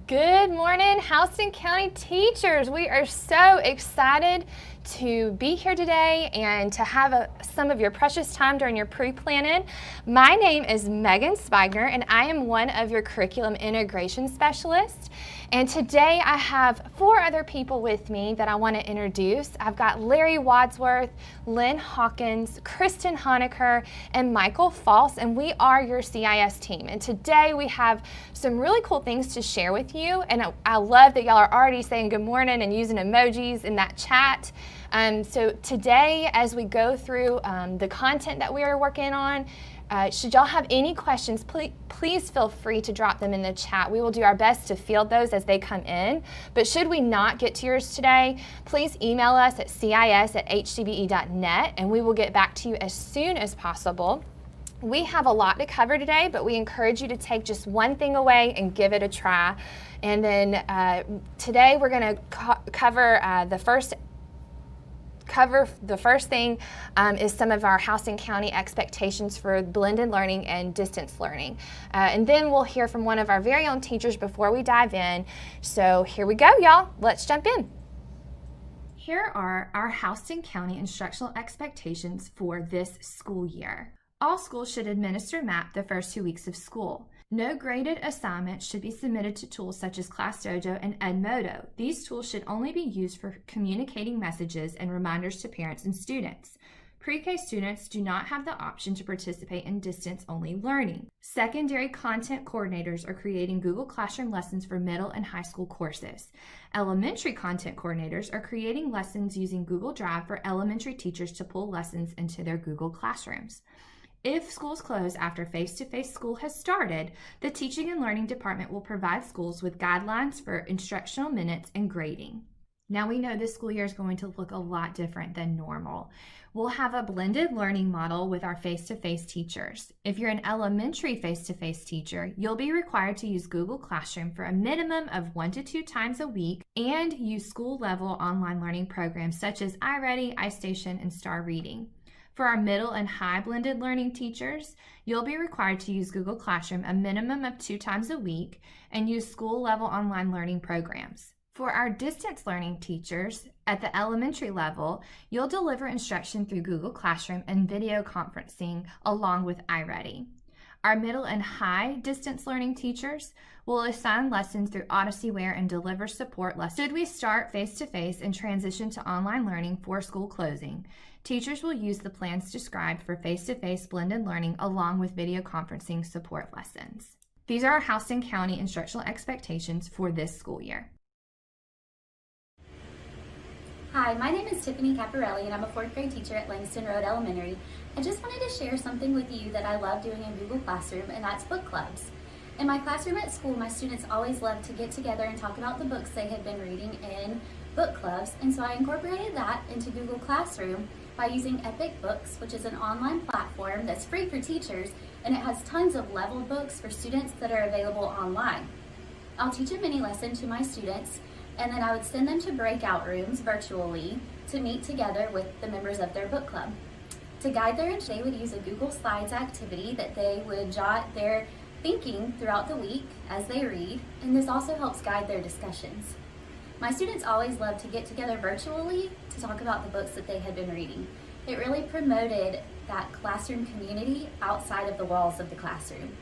Good morning, Houston County teachers. We are so excited to be here today and to have some of your precious time during your pre-planning. My name is Megan Spigner and I am one of your curriculum integration specialists. And today I have 4 other people with me that I want to introduce. I've got Larry Wadsworth, Lynn Hawkins, Kristen Honecker, and Michael False, and we are your CIS team. And today we have some really cool things to share with you. And I love that y'all are already saying good morning and using emojis in that chat. So today, as we go through the content that we are working on, should y'all have any questions, please feel free to drop them in the chat. We will do our best to field those as they come in. But should we not get to yours today, please email us at cis@hdbe.net and we will get back to you as soon as possible. We have a lot to cover today, but we encourage you to take just one thing away and give it a try. And then today we're going to cover the first thing is some of our Houston County expectations for blended learning and distance learning. And then we'll hear from one of our very own teachers before we dive in. So here we go, y'all. Let's jump in. Here are our Houston County instructional expectations for this school year. All schools should administer MAP the first 2 weeks of school. No graded assignments should be submitted to tools such as ClassDojo and Edmodo. These tools should only be used for communicating messages and reminders to parents and students. Pre-K students do not have the option to participate in distance-only learning. Secondary content coordinators are creating Google Classroom lessons for middle and high school courses. Elementary content coordinators are creating lessons using Google Drive for elementary teachers to pull lessons into their Google Classrooms. If schools close after face-to-face school has started, the Teaching and Learning Department will provide schools with guidelines for instructional minutes and grading. Now we know this school year is going to look a lot different than normal. We'll have a blended learning model with our face-to-face teachers. If you're an elementary face-to-face teacher, you'll be required to use Google Classroom for a minimum of 1 to 2 times a week and use school-level online learning programs such as iReady, iStation, and Star Reading. For our middle and high blended learning teachers, you'll be required to use Google Classroom a minimum of 2 times a week and use school-level online learning programs. For our distance learning teachers at the elementary level, you'll deliver instruction through Google Classroom and video conferencing along with iReady. Our middle and high distance learning teachers will assign lessons through OdysseyWare and deliver support lessons. Should we start face-to-face and transition to online learning for school closing, teachers will use the plans described for face-to-face blended learning along with video conferencing support lessons. These are our Houston County instructional expectations for this school year. Hi, my name is Tiffany Caparelli and I'm a 4th grade teacher at Langston Road Elementary. I just wanted to share something with you that I love doing in Google Classroom, and that's book clubs. In my classroom at school, my students always love to get together and talk about the books they have been reading in book clubs, and so I incorporated that into Google Classroom by using Epic Books, which is an online platform that's free for teachers, and it has tons of leveled books for students that are available online. I'll teach a mini lesson to my students, and then I would send them to breakout rooms virtually to meet together with the members of their book club. To guide their they would use a Google Slides activity that they would jot their thinking throughout the week as they read, and this also helps guide their discussions. My students always love to get together virtually to talk about the books that they had been reading. It really promoted that classroom community outside of the walls of the classroom.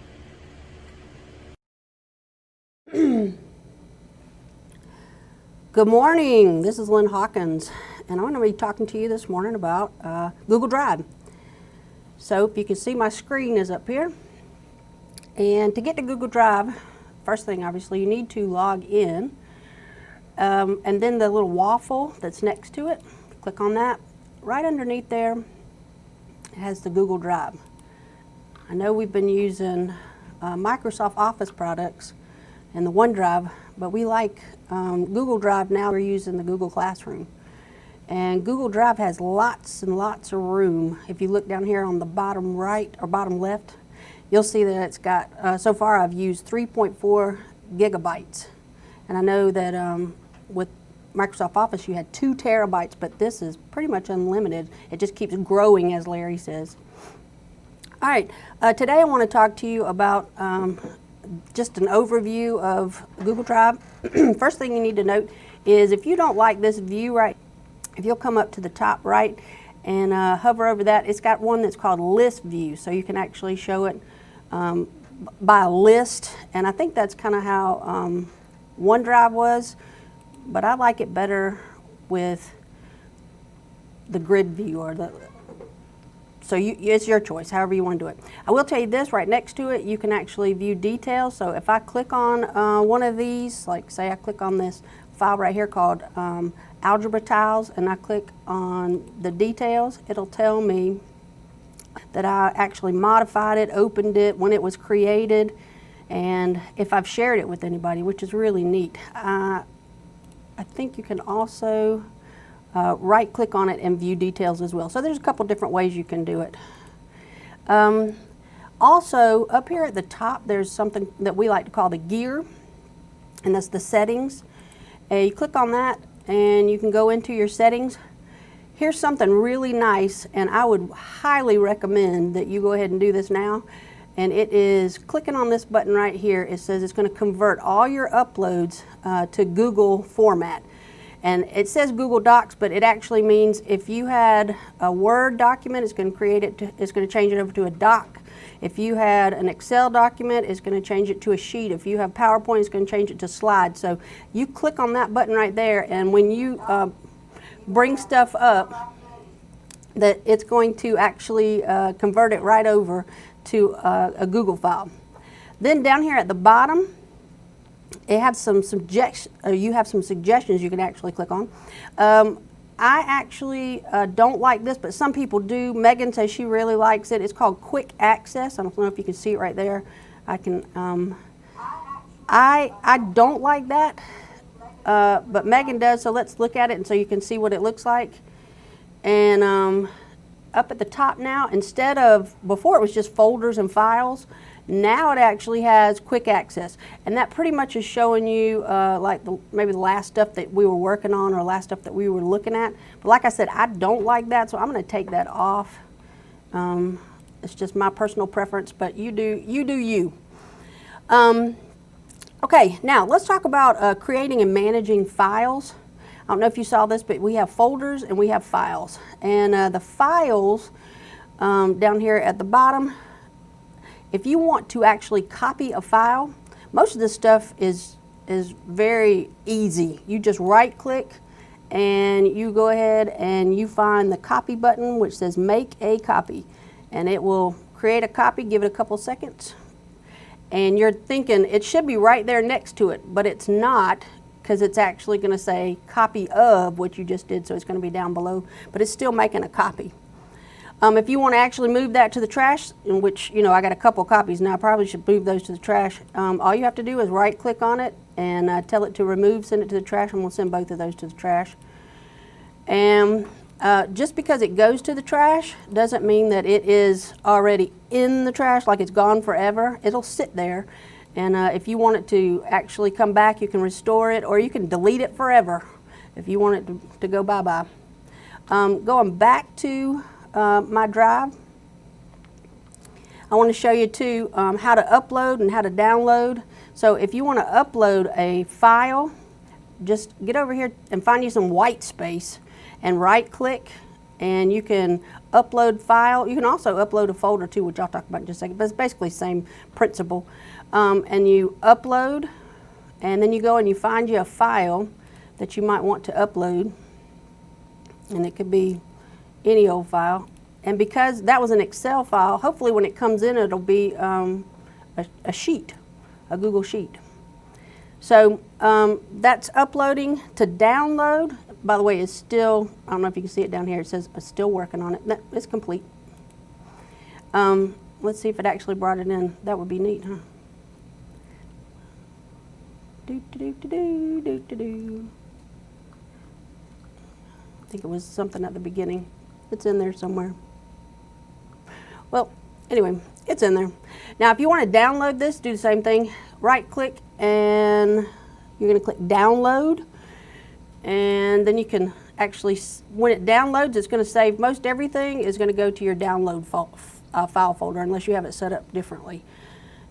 Good morning, this is Lynn Hawkins, and I'm going to be talking to you this morning about Google Drive. So if you can see, my screen is up here, and to get to Google Drive, first thing obviously you need to log in, and then the little waffle that's next to it, click on that. Right underneath there, it has the Google Drive. I know we've been using Microsoft Office products and the OneDrive, but we like Google Drive now. We're using the Google Classroom. And Google Drive has lots and lots of room. If you look down here on the bottom right or bottom left, you'll see that it's got, so far I've used 3.4 gigabytes. And I know that with Microsoft Office you had 2 terabytes, but this is pretty much unlimited. It just keeps growing, as Larry says. All right, today I want to talk to you about just an overview of Google Drive. First thing you need to note is if you don't like this view right, if you'll come up to the top right and hover over that, it's got one that's called List View, so you can actually show it by a list, and I think that's kind of how OneDrive was, but I like it better with the grid view, or so it's your choice, however you want to do it. I will tell you this, right next to it, you can actually view details. So if I click on one of these, like say I click on this file right here called Algebra Tiles, and I click on the details, it'll tell me that I actually modified it, opened it, when it was created, and if I've shared it with anybody, which is really neat. I think you can also right click on it and view details as well. So there's a couple different ways you can do it. Also, up here at the top, there's something that we like to call the gear, and that's the settings. You click on that and you can go into your settings. Here's something really nice, and I would highly recommend that you go ahead and do this now. And it is clicking on this button right here. It says it's going to convert all your uploads to Google format. And it says Google Docs, but it actually means if you had a Word document, it's going to create it. It's going to change it over to a doc. If you had an Excel document, it's going to change it to a sheet. If you have PowerPoint, it's going to change it to slides. So you click on that button right there, and when you bring stuff up, that it's going to actually convert it right over to a Google file. Then down here at the bottom, it has some you have some suggestions you can actually click on. I actually don't like this, but some people do. Megan says she really likes it. It's called Quick Access. I don't know if you can see it right there. I can. I don't like that, but Megan does. So let's look at it, and so you can see what it looks like. And up at the top now, instead of before it was just folders and files. Now it actually has quick access, and that pretty much is showing you like maybe the last stuff that we were working on or last stuff that we were looking at. But like I said, I don't like that, so I'm going to take that off. It's just my personal preference, but you do you. Okay, now let's talk about creating and managing files. I don't know if you saw this, but we have folders and we have files, and the files down here at the bottom. If you want to actually copy a file, most of this stuff is very easy. You just right click and you go ahead and you find the copy button which says make a copy, and it will create a copy. Give it a couple seconds, and you're thinking it should be right there next to it, but it's not, because it's actually going to say copy of what you just did, so it's going to be down below, but it's still making a copy. If you want to actually move that to the trash, in which, you know, I got a couple copies now, I probably should move those to the trash. All you have to do is right click on it and tell it to remove, send it to the trash, and we'll send both of those to the trash. And just because it goes to the trash doesn't mean that it is already in the trash, like it's gone forever. It'll sit there, and if you want it to actually come back, you can restore it, or you can delete it forever if you want it to go bye-bye. Going back to my drive, I want to show you too how to upload and how to download. So if you want to upload a file, just get over here and find you some white space and right click, and you can upload file. You can also upload a folder too, which I'll talk about in just a second, but it's basically the same principle. And you upload, and then you go and you find you a file that you might want to upload, and it could be any old file. And because that was an Excel file, hopefully when it comes in, it'll be a sheet, a Google Sheet. So that's uploading. To download, by the way, is still, I don't know if you can see it down here, it says it's still working on it. No, it's complete. Let's see if it actually brought it in. That would be neat, huh? Do. I think it was something at the beginning. It's in there somewhere. Well, anyway, it's in there. Now, if you want to download this, do the same thing. Right click, and you're going to click download, and then you can actually, when it downloads, it's going to save most everything is going to go to your download file folder, unless you have it set up differently.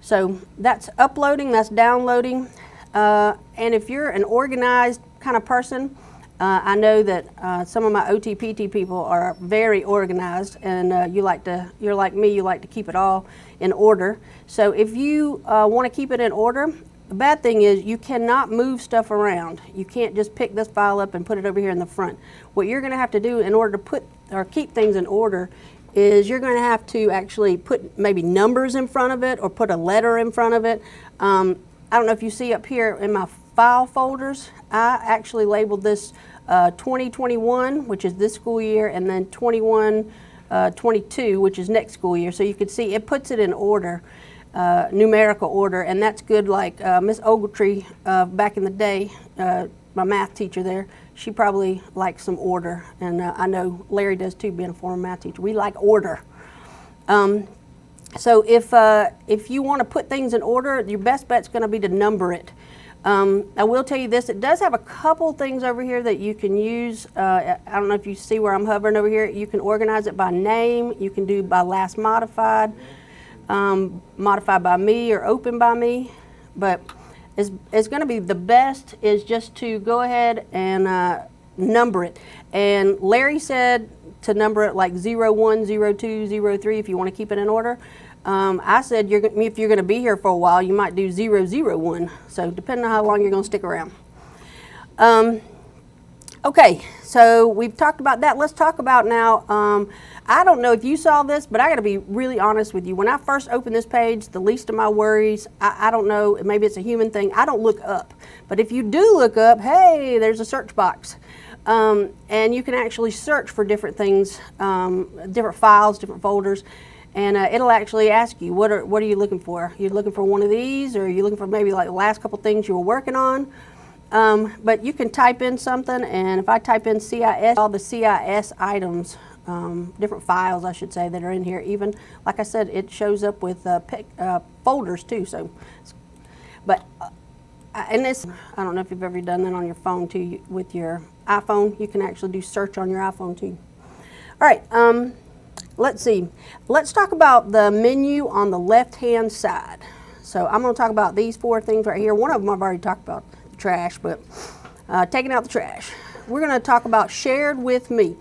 So that's uploading, that's downloading. And if you're an organized kind of person, I know that some of my OT/PT people are very organized, and you're like me, you like to keep it all in order. So if you want to keep it in order, the bad thing is you cannot move stuff around. You can't just pick this file up and put it over here in the front. What you're going to have to do in order to put or keep things in order is you're going to have to actually put maybe numbers in front of it or put a letter in front of it. I don't know if you see up here in my file folders, I actually labeled this 2021, which is this school year, and then 21-22, which is next school year. So you can see it puts it in order, numerical order, and that's good. Like Miss Ogletree back in the day, my math teacher there, she probably likes some order, and I know Larry does too, being a former math teacher. We like order. So if you want to put things in order, your best bet's going to be to number it. I will tell you this, it does have a couple things over here that you can use. I don't know if you see where I'm hovering over here. You can organize it by name. You can do by last modified, modified by me or open by me. But it's going to be the best is just to go ahead and number it. And Larry said to number it like 01, 02, 03 if you want to keep it in order. I said if you're going to be here for a while, you might do 001. So depending on how long you're going to stick around. Okay, so we've talked about that. Let's talk about now. I don't know if you saw this, but I got to be really honest with you. When I first opened this page, the least of my worries, I don't know, maybe it's a human thing, I don't look up. But if you do look up, hey, there's a search box. And you can actually search for different things, different files, different folders. And it'll actually ask you, what are you looking for? You're looking for one of these, or are you looking for maybe like the last couple things you were working on? But you can type in something, and if I type in CIS, all the CIS items, different files I should say that are in here, even, like I said, it shows up with folders too. So, but, and this, I don't know if you've ever done that on your phone too, with your iPhone. You can actually do search on your iPhone too. All right. Let's see. Let's talk about the menu on the left-hand side. So I'm going to talk about these four things right here. One of them I've already talked about, the trash, but taking out the trash. We're going to talk about shared with me.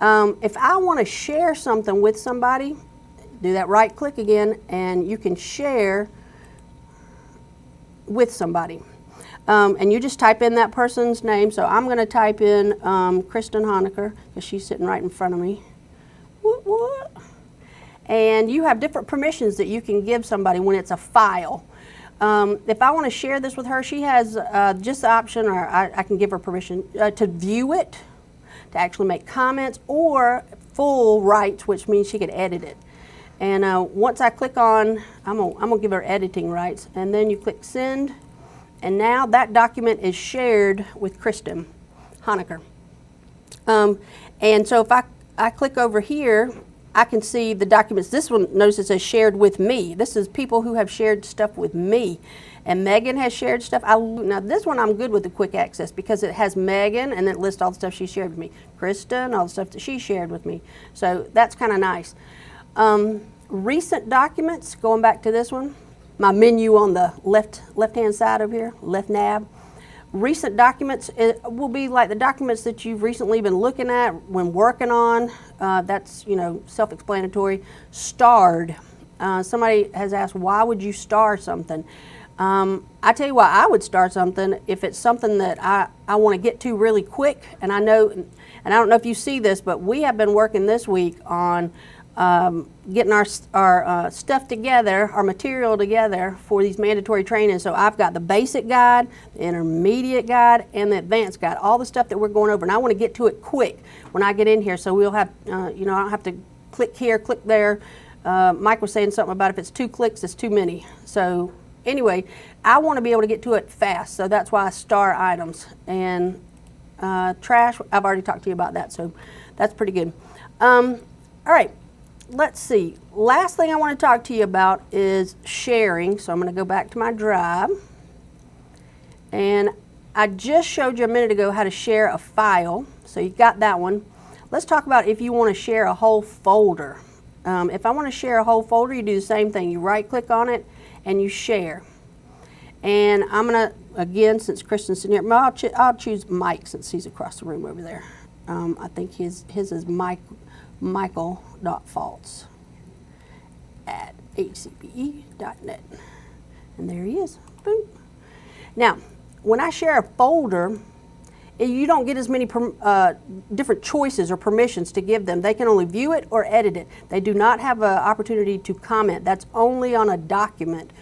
If I want to share something with somebody, do that right click again, and you can share with somebody. And you just type in that person's name. So I'm going to type in Kristen Honaker, because she's sitting right in front of me. What? And you have different permissions that you can give somebody when it's a file. If I want to share this with her, she has just the option, or I can give her permission to view it, to actually make comments, or full rights, which means she could edit it. And once I click on, I'm gonna give her editing rights, and then you click send, and now that document is shared with Kristen Honaker. And so if I click over here, I can see the documents. This one, notice it says shared with me. This is people who have shared stuff with me. And Megan has shared stuff. Now this one I'm good with the quick access because it has Megan and then it lists all the stuff she shared with me. Kristen, all the stuff that she shared with me. So that's kind of nice. Recent documents, going back to this one, my menu on the left-hand side over here, left nav. Recent documents, it will be like the documents that you've recently been looking at when working on. That's, self-explanatory. Starred. Somebody has asked, why would you star something? I tell you why I would star something if it's something that I want to get to really quick. And I know, and I don't know if you see this, but we have been working this week on getting our stuff together, our material together for these mandatory trainings. So I've got the basic guide, the intermediate guide, and the advanced guide, all the stuff that we're going over. And I want to get to it quick when I get in here. So we'll have, I don't have to click here, click there. Mike was saying something about if it's 2 clicks, it's too many. So anyway, I want to be able to get to it fast. So that's why I star items. And trash, I've already talked to you about that. So that's pretty good. All right. Let's see. Last thing I want to talk to you about is sharing. So I'm going to go back to my drive. And I just showed you a minute ago how to share a file. So you got that one. Let's talk about if you want to share a whole folder. If I want to share a whole folder, you do the same thing. You right click on it and you share. And I'm gonna, again, since Kristen's sitting here, I'll choose Mike since he's across the room over there. I think his is michael.faltz@hcpe.net. And there he is. Boom. Now, when I share a folder, you don't get as many different choices or permissions to give them. They can only view it or edit it. They do not have an opportunity to comment. That's only on a document,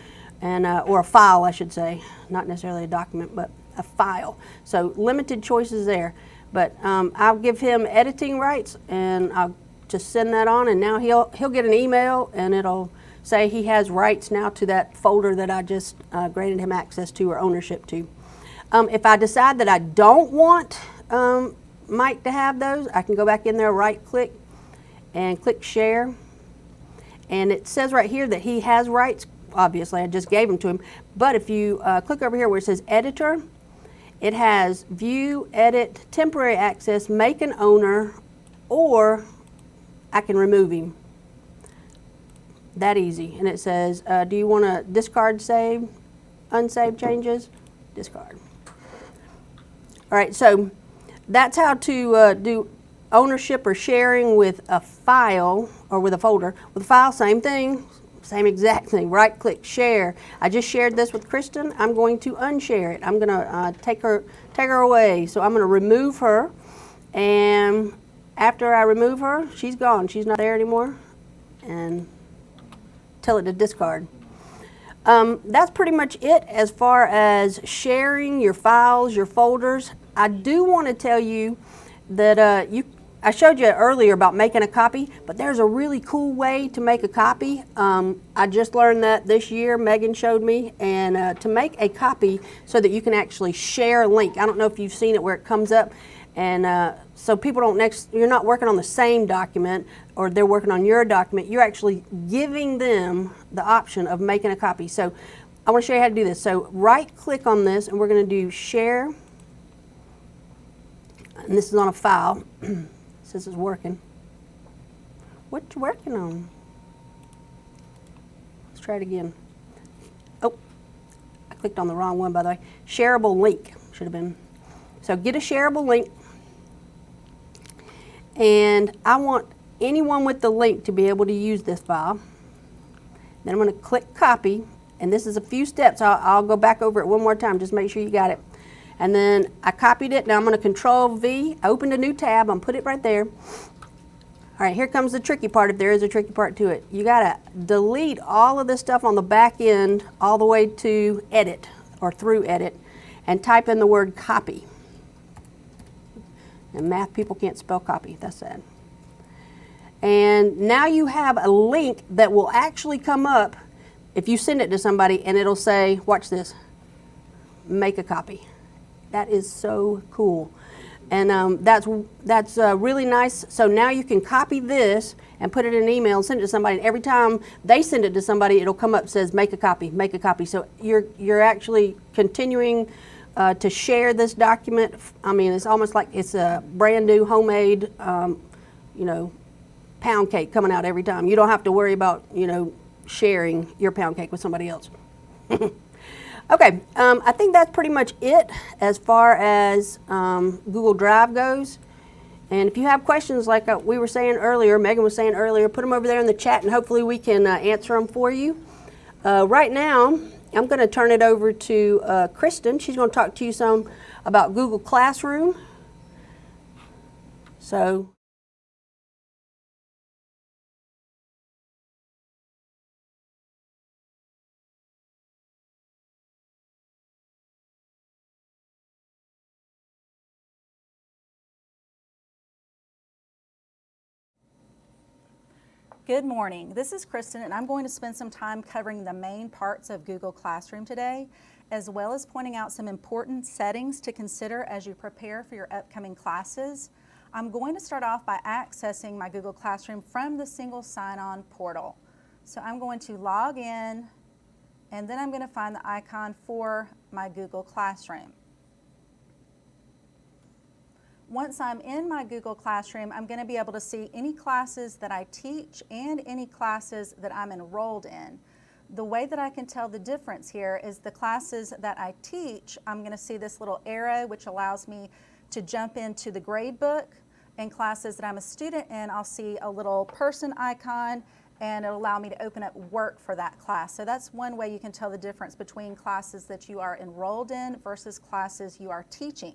and or a file, I should say. Not necessarily a document, but a file. So limited choices there. But I'll give him editing rights, and I'll just send that on, and now he'll get an email, and it'll say he has rights now to that folder that I just granted him access to or ownership to. If I decide that I don't want Mike to have those, I can go back in there, right click, and click share. And it says right here that he has rights. Obviously, I just gave them to him. But if you click over here where it says editor, it has view, edit, temporary access, make an owner, or I can remove him. That easy. And it says, do you want to discard, save, unsave changes? Discard. All right, so that's how to do ownership or sharing with a file or with a folder. With a file, same thing, same exact thing. Right click, share. I just shared this with Kristen. I'm going to unshare it. I'm going to take her away. So I'm going to remove her, and after I remove her, she's gone. She's not there anymore, and tell it to discard. That's pretty much it as far as sharing your files, your folders. I do want to tell you that I showed you earlier about making a copy, but there's a really cool way to make a copy. I just learned that this year. Megan showed me, and to make a copy so that you can actually share a link. I don't know if you've seen it where it comes up, and so people don't you're not working on the same document, or they're working on your document. You're actually giving them the option of making a copy. So I want to show you how to do this. So right click on this, and we're going to do share, and this is on a file. Says it's working. What you working on? Let's try it again. Oh, I clicked on the wrong one, by the way. Shareable link should have been. So get a shareable link, and I want anyone with the link to be able to use this file. Then I'm going to click copy, and this is a few steps. I'll go back over it one more time, just make sure you got it. And then I copied it. Now I'm going to Control V, opened a new tab, and put it right there. All right, here comes the tricky part, if there is a tricky part to it. You got to delete all of this stuff on the back end all the way to edit, or through edit, and type in the word copy. And math people can't spell copy. That's sad. And now you have a link that will actually come up if you send it to somebody, and it'll say, watch this, make a copy. That is so cool. And that's really nice. So now you can copy this and put it in an email and send it to somebody. And every time they send it to somebody, it'll come up and says, make a copy, make a copy. So you're actually continuing to share this document. I mean, it's almost like it's a brand new homemade, pound cake coming out every time. You don't have to worry about, sharing your pound cake with somebody else. Okay, I think that's pretty much it as far as Google Drive goes. And if you have questions like we were saying earlier, Megan was saying earlier, put them over there in the chat, and hopefully we can answer them for you. Right now, I'm going to turn it over to Kristen. She's going to talk to you some about Google Classroom. So. Good morning. This is Kristen, and I'm going to spend some time covering the main parts of Google Classroom today, as well as pointing out some important settings to consider as you prepare for your upcoming classes. I'm going to start off by accessing my Google Classroom from the single sign-on portal. So I'm going to log in, and then I'm going to find the icon for my Google Classroom. Once I'm in my Google Classroom, I'm going to be able to see any classes that I teach and any classes that I'm enrolled in. The way that I can tell the difference here is the classes that I teach, I'm going to see this little arrow which allows me to jump into the grade book. In classes that I'm a student in, I'll see a little person icon and it'll allow me to open up work for that class. So that's one way you can tell the difference between classes that you are enrolled in versus classes you are teaching.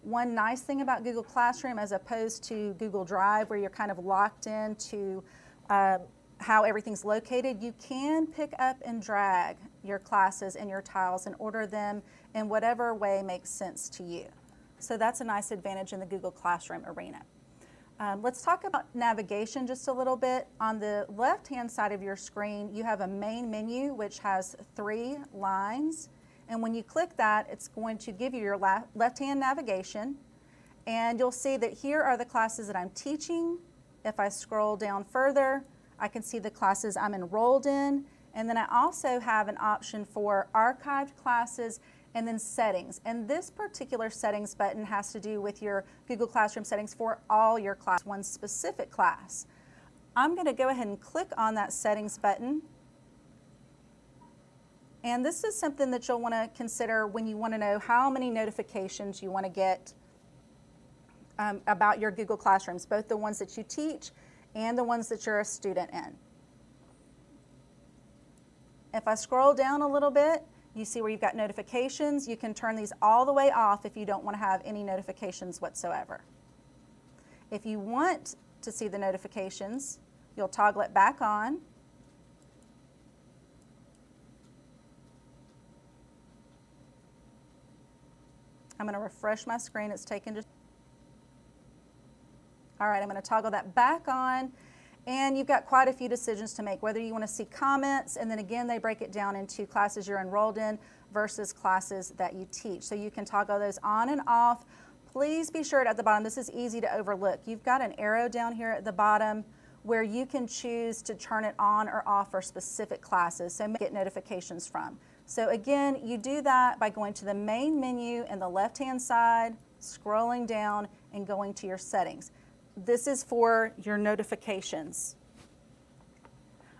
One nice thing about Google Classroom as opposed to Google Drive where you're kind of locked into how everything's located, you can pick up and drag your classes and your tiles and order them in whatever way makes sense to you. So that's a nice advantage in the Google Classroom arena. Let's talk about navigation just a little bit. On the left-hand side of your screen, you have a main menu which has 3 lines. And when you click that, it's going to give you your left-hand navigation. And you'll see that here are the classes that I'm teaching. If I scroll down further, I can see the classes I'm enrolled in. And then I also have an option for archived classes and then settings. And this particular settings button has to do with your Google Classroom settings for all your class, one specific class. I'm going to go ahead and click on that settings button. And this is something that you'll want to consider when you want to know how many notifications you want to get about your Google Classrooms, both the ones that you teach and the ones that you're a student in. If I scroll down a little bit, you see where you've got notifications. You can turn these all the way off if you don't want to have any notifications whatsoever. If you want to see the notifications, you'll toggle it back on. I'm going to refresh my screen. It's taken just... All right, I'm going to toggle that back on. And you've got quite a few decisions to make, whether you want to see comments, and then again, they break it down into classes you're enrolled in versus classes that you teach. So you can toggle those on and off. Please be sure at the bottom, this is easy to overlook. You've got an arrow down here at the bottom where you can choose to turn it on or off for specific classes, so get notifications from. So again, you do that by going to the main menu in the left-hand side, scrolling down, and going to your settings. This is for your notifications.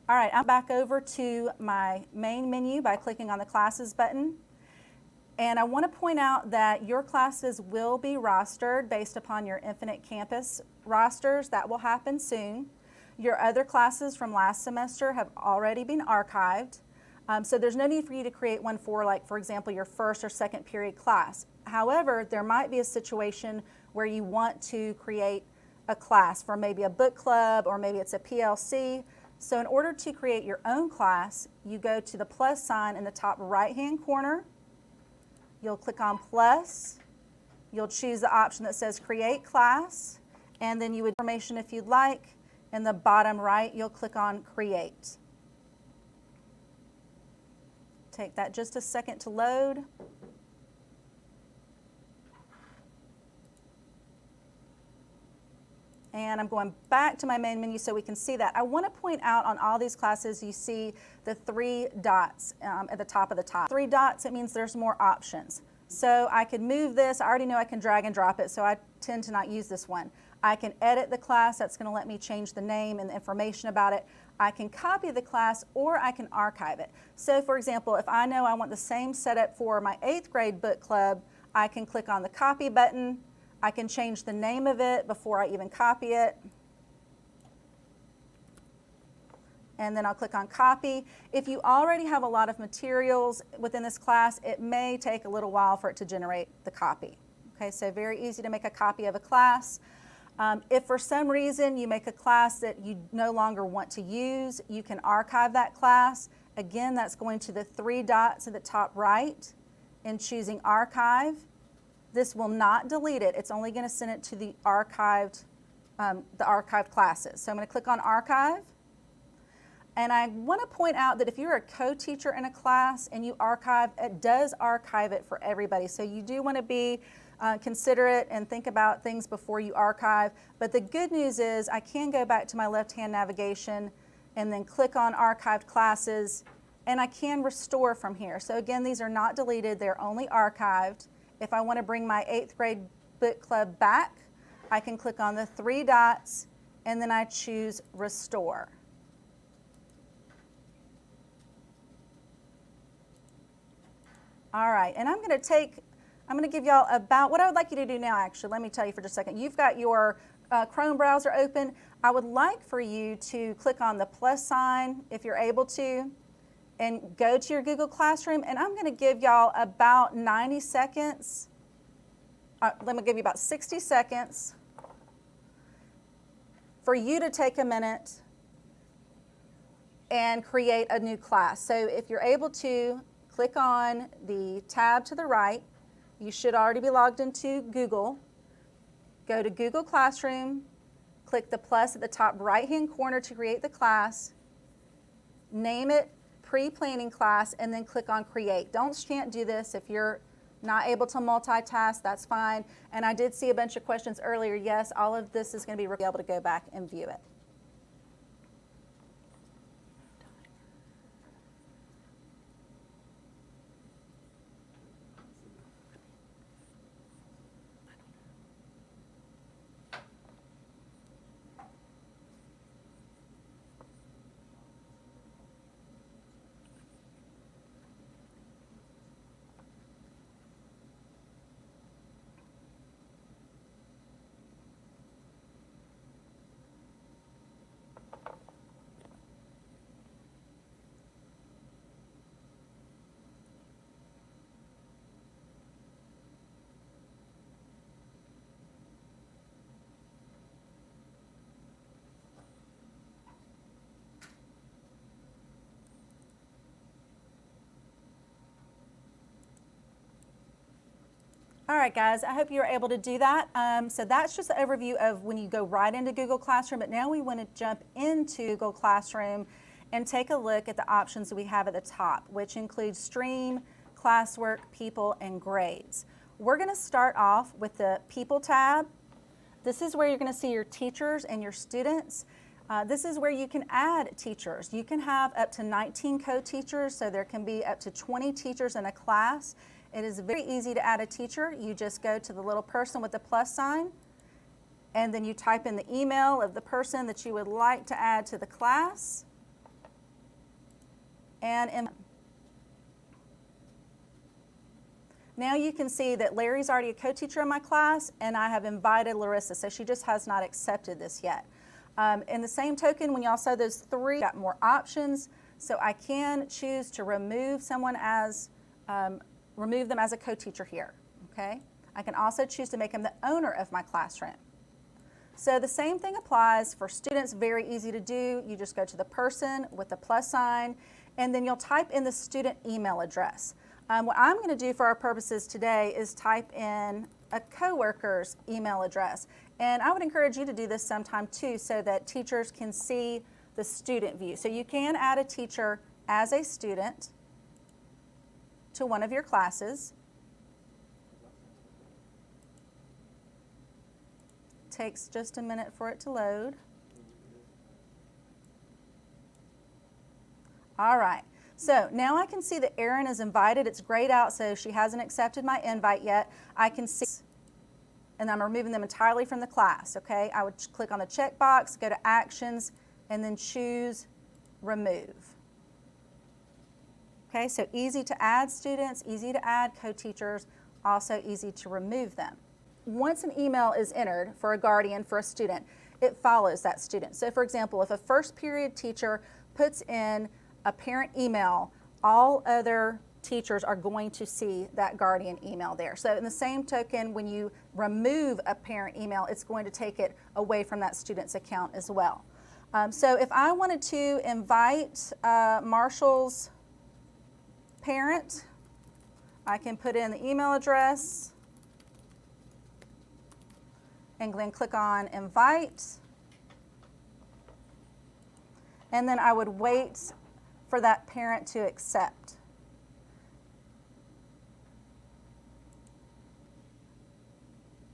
All right, I'm back over to my main menu by clicking on the classes button. And I want to point out that your classes will be rostered based upon your Infinite Campus rosters. That will happen soon. Your other classes from last semester have already been archived. So there's no need for you to create one for, like, for example, your first or second period class. However, there might be a situation where you want to create a class for maybe a book club or maybe it's a PLC. So in order to create your own class, you go to the plus sign in the top right-hand corner. You'll click on plus. You'll choose the option that says create class, and then you would information if you'd like. In the bottom right, you'll click on create. Take that just a second to load. And I'm going back to my main menu so we can see that. I want to point out on all these classes, you see the 3 dots at the top of the top. 3 dots, it means there's more options. So I could move this. I already know I can drag and drop it, so I tend to not use this one. I can edit the class. That's going to let me change the name and the information about it. I can copy the class, or I can archive it. So for example, if I know I want the same setup for my 8th grade book club, I can click on the copy button. I can change the name of it before I even copy it. And then I'll click on copy. If you already have a lot of materials within this class, it may take a little while for it to generate the copy. Okay, so very easy to make a copy of a class. If for some reason you make a class that you no longer want to use, you can archive that class. Again, that's going to the 3 dots at the top right and choosing archive. This will not delete it. It's only going to send it to the archived classes. So I'm going to click on archive. And I want to point out that if you're a co-teacher in a class and you archive, it does archive it for everybody. So you do want to be considerate and think about things before you archive. But the good news is I can go back to my left-hand navigation and then click on archived classes, and I can restore from here. So again, these are not deleted. They're only archived. If I want to bring my 8th grade book club back, I can click on the 3 dots and then I choose restore. All right, and I'm going to give y'all about what I would like you to do now, actually. Let me tell you for just a second. You've got your Chrome browser open. I would like for you to click on the plus sign if you're able to and go to your Google Classroom, and I'm going to give y'all about 90 seconds. Let me give you about 60 seconds for you to take a minute and create a new class. So if you're able to, click on the tab to the right. You should already be logged into Google. Go to Google Classroom, click the plus at the top right-hand corner to create the class, name it pre-planning class, and then click on create. Can't do this if you're not able to multitask, that's fine. And I did see a bunch of questions earlier. Yes, all of this is going to be able to go back and view it. All right, guys, I hope you were able to do that. So that's just an overview of when you go right into Google Classroom, but now we want to jump into Google Classroom and take a look at the options that we have at the top, which includes Stream, Classwork, People, and Grades. We're going to start off with the People tab. This is where you're going to see your teachers and your students. This is where you can add teachers. You can have up to 19 co-teachers, so there can be up to 20 teachers in a class. It is very easy to add a teacher. You just go to the little person with the plus sign, and then you type in the email of the person that you would like to add to the class. And now you can see that Larry's already a co-teacher in my class, and I have invited Larissa, so she just has not accepted this yet. In the same token, when y'all saw those three, got more options, so I can choose to remove someone as remove them as a co-teacher here, okay? I can also choose to make them the owner of my classroom. So the same thing applies for students, very easy to do. You just go to the person with the plus sign, and then you'll type in the student email address. What I'm gonna do for our purposes today is type in a coworker's email address. And I would encourage you to do this sometime too, so that teachers can see the student view. So you can add a teacher as a student to one of your classes. Takes just a minute for it to load. All right, so now I can see that Erin is invited. It's grayed out, so she hasn't accepted my invite yet. I can see, and I'm removing them entirely from the class, okay? I would click on the checkbox, go to Actions, and then choose Remove. Okay, so easy to add students, easy to add co-teachers, also easy to remove them. Once an email is entered for a guardian for a student, it follows that student. So for example, if a first period teacher puts in a parent email, all other teachers are going to see that guardian email there. So in the same token, when you remove a parent email, it's going to take it away from that student's account as well. So if I wanted to invite Marshall's parent, I can put in the email address and then click on invite. And then I would wait for that parent to accept.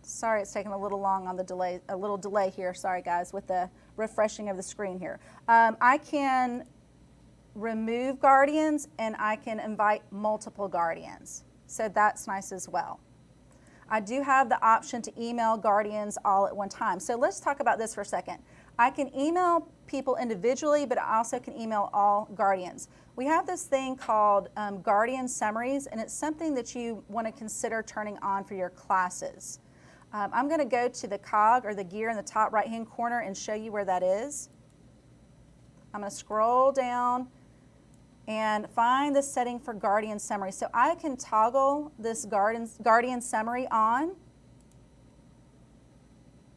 Sorry, it's taking a little long on the delay, a little delay here. Sorry guys, with the refreshing of the screen here. I can remove guardians, and I can invite multiple guardians. So that's nice as well. I do have the option to email guardians all at one time. So let's talk about this for a second. I can email people individually, but I also can email all guardians. We have this thing called guardian summaries, and it's something that you want to consider turning on for your classes. I'm going to go to the cog or the gear in the top right-hand corner and show you where that is. I'm going to scroll down and find the setting for guardian summary. So I can toggle this guardian summary on.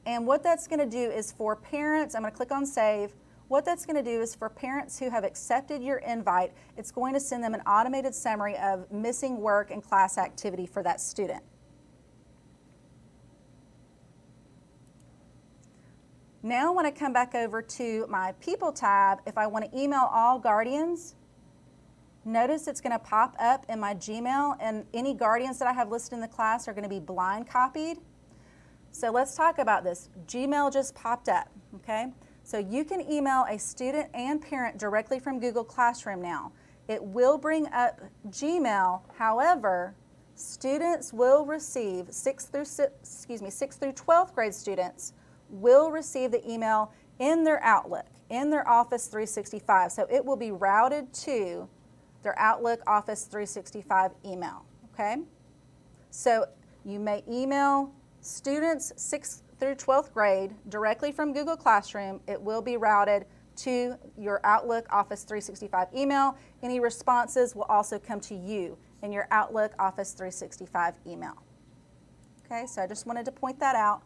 And what that's going to do is for parents, I'm going to click on save. What that's going to do is for parents who have accepted your invite, it's going to send them an automated summary of missing work and class activity for that student. Now when I come back over to my People tab, if I want to email all guardians, notice it's going to pop up in my Gmail, and any guardians that I have listed in the class are going to be blind copied. So let's talk about this. Gmail just popped up, okay? So you can email a student and parent directly from Google Classroom now. It will bring up Gmail. However, students will receive 6th through 12th grade students will receive the email in their Outlook, in their Office 365. So it will be routed to their Outlook Office 365 email, okay? So you may email students 6th through 12th grade directly from Google Classroom. It will be routed to your Outlook Office 365 email. Any responses will also come to you in your Outlook Office 365 email. Okay, so I just wanted to point that out.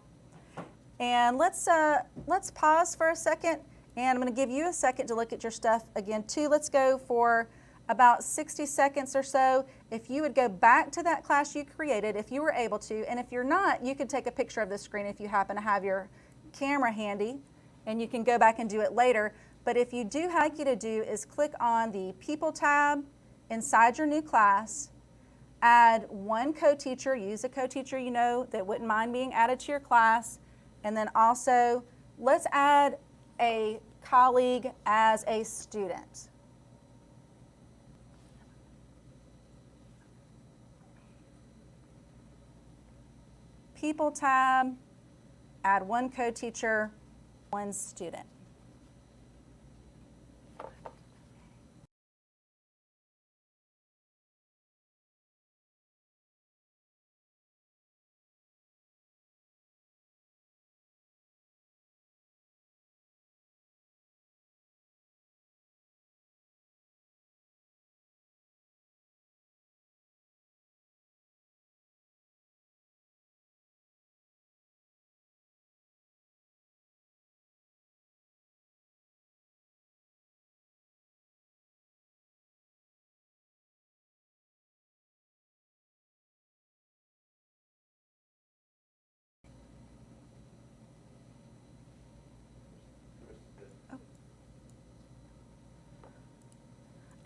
And let's pause for a second, and I'm going to give you a second to look at your stuff again too. Let's go for about 60 seconds or so. If you would go back to that class you created, if you were able to, and if you're not, you could take a picture of the screen if you happen to have your camera handy, and you can go back and do it later. But if you do, I'd like you to do is click on the People tab inside your new class, add one co-teacher, use a co-teacher you know that wouldn't mind being added to your class, and then also let's add a colleague as a student. People tab, add one co-teacher, one student.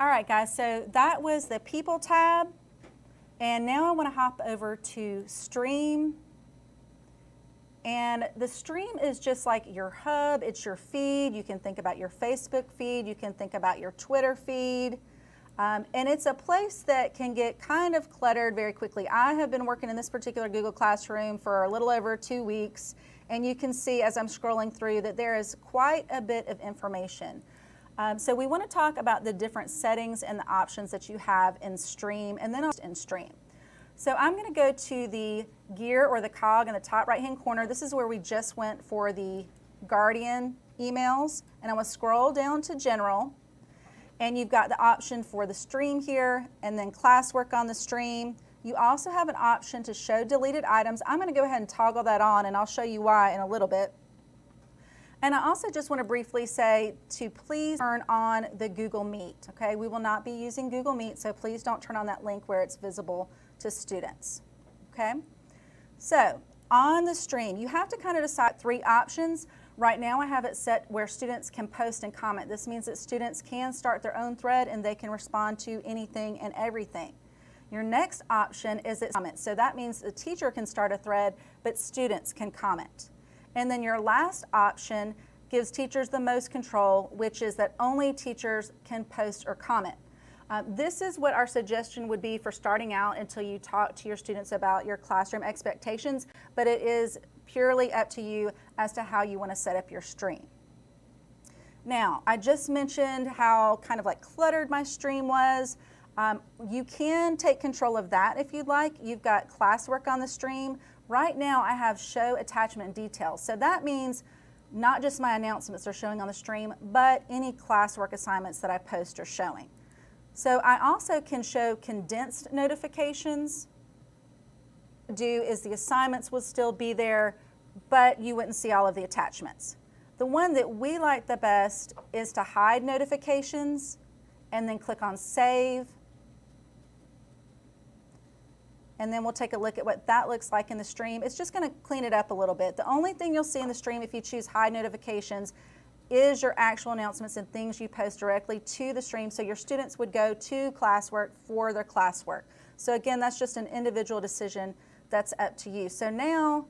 All right, guys, so that was the People tab. And now I want to hop over to Stream. And the Stream is just like your hub. It's your feed. You can think about your Facebook feed. You can think about your Twitter feed. And it's a place that can get kind of cluttered very quickly. I have been working in this particular Google Classroom for a little over 2 weeks. And you can see as I'm scrolling through that there is quite a bit of information. So we want to talk about the different settings and the options that you have in Stream and then in Stream. So I'm going to go to the gear or the cog in the top right hand corner. This is where we just went for the Guardian emails, and I'm going to scroll down to General, and you've got the option for the Stream here and then classwork on the Stream. You also have an option to show deleted items. I'm going to go ahead and toggle that on, and I'll show you why in a little bit. And I also just want to briefly say to please turn on the Google Meet, okay? We will not be using Google Meet, so please don't turn on that link where it's visible to students, okay? So on the Stream, you have to kind of decide 3 options. Right now I have it set where students can post and comment. This means that students can start their own thread and they can respond to anything and everything. Your next option is comment. So that means the teacher can start a thread, but students can comment. And then your last option gives teachers the most control, which is that only teachers can post or comment. This is what our suggestion would be for starting out until you talk to your students about your classroom expectations, but it is purely up to you as to how you want to set up your Stream. Now, I just mentioned how kind of like cluttered my stream was. You can take control of that if you'd like. You've got classwork on the stream. Right now I have show attachment details. So that means not just my announcements are showing on the stream, but any classwork assignments that I post are showing. So I also can show condensed notifications. Is the assignments will still be there, but you wouldn't see all of the attachments. The one that we like the best is to hide notifications and then click on Save. And then we'll take a look at what that looks like in the stream. It's just going to clean it up a little bit. The only thing you'll see in the stream if you choose Hide Notifications is your actual announcements and things you post directly to the stream, so your students would go to classwork for their classwork. So again, that's just an individual decision that's up to you. So now,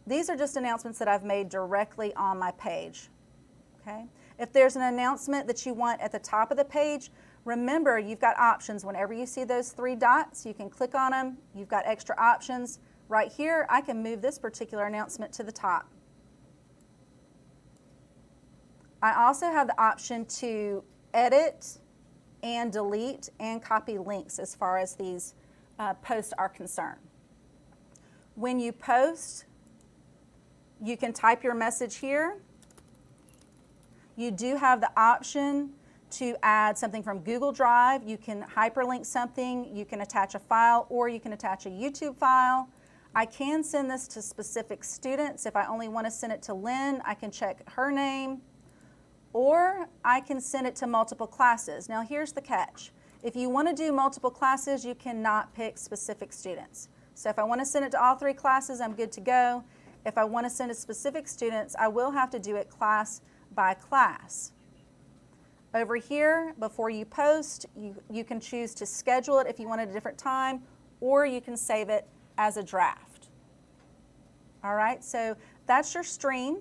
these are just announcements that I've made directly on my page, okay? If there's an announcement that you want at the top of the page, remember you've got options. Whenever you see those 3 dots, you can click on them. You've got extra options. Right here, I can move this particular announcement to the top. I also have the option to edit and delete and copy links as far as these posts are concerned. When you post, you can type your message here. You do have the option to add something from Google Drive. You can hyperlink something, you can attach a file, or you can attach a YouTube file. I can send this to specific students. If I only want to send it to Lynn, I can check her name, or I can send it to multiple classes. Now here's the catch. If you want to do multiple classes, you cannot pick specific students. So if I want to send it to all 3 classes, I'm good to go. If I want to send it to specific students, I will have to do it class by class. Over here, before you post, you can choose to schedule it if you want it at a different time, or you can save it as a draft. All right, so that's your stream.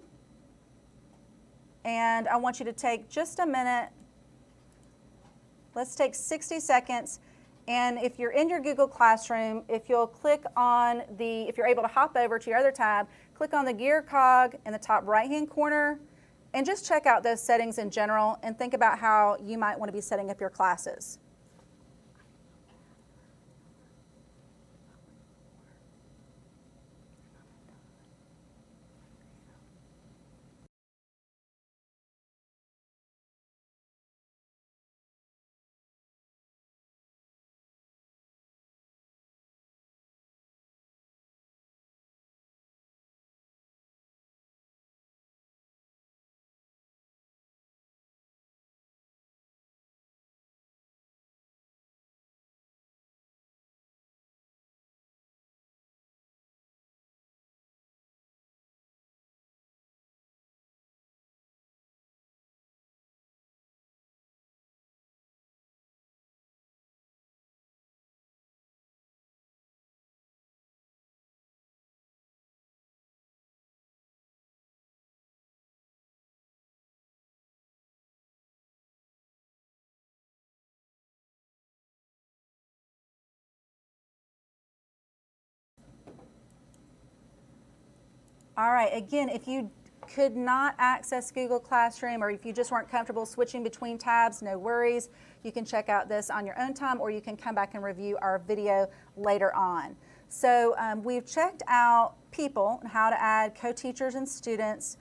And I want you to take just a minute. Let's take 60 seconds. And if you're in your Google Classroom, if you'll click on if you're able to hop over to your other tab, click on the gear cog in the top right-hand corner, and just check out those settings in general and think about how you might want to be setting up your classes. All right, again, if you could not access Google Classroom, or if you just weren't comfortable switching between tabs, no worries. You can check out this on your own time, or you can come back and review our video later on. So we've checked out people and how to add co-teachers and students,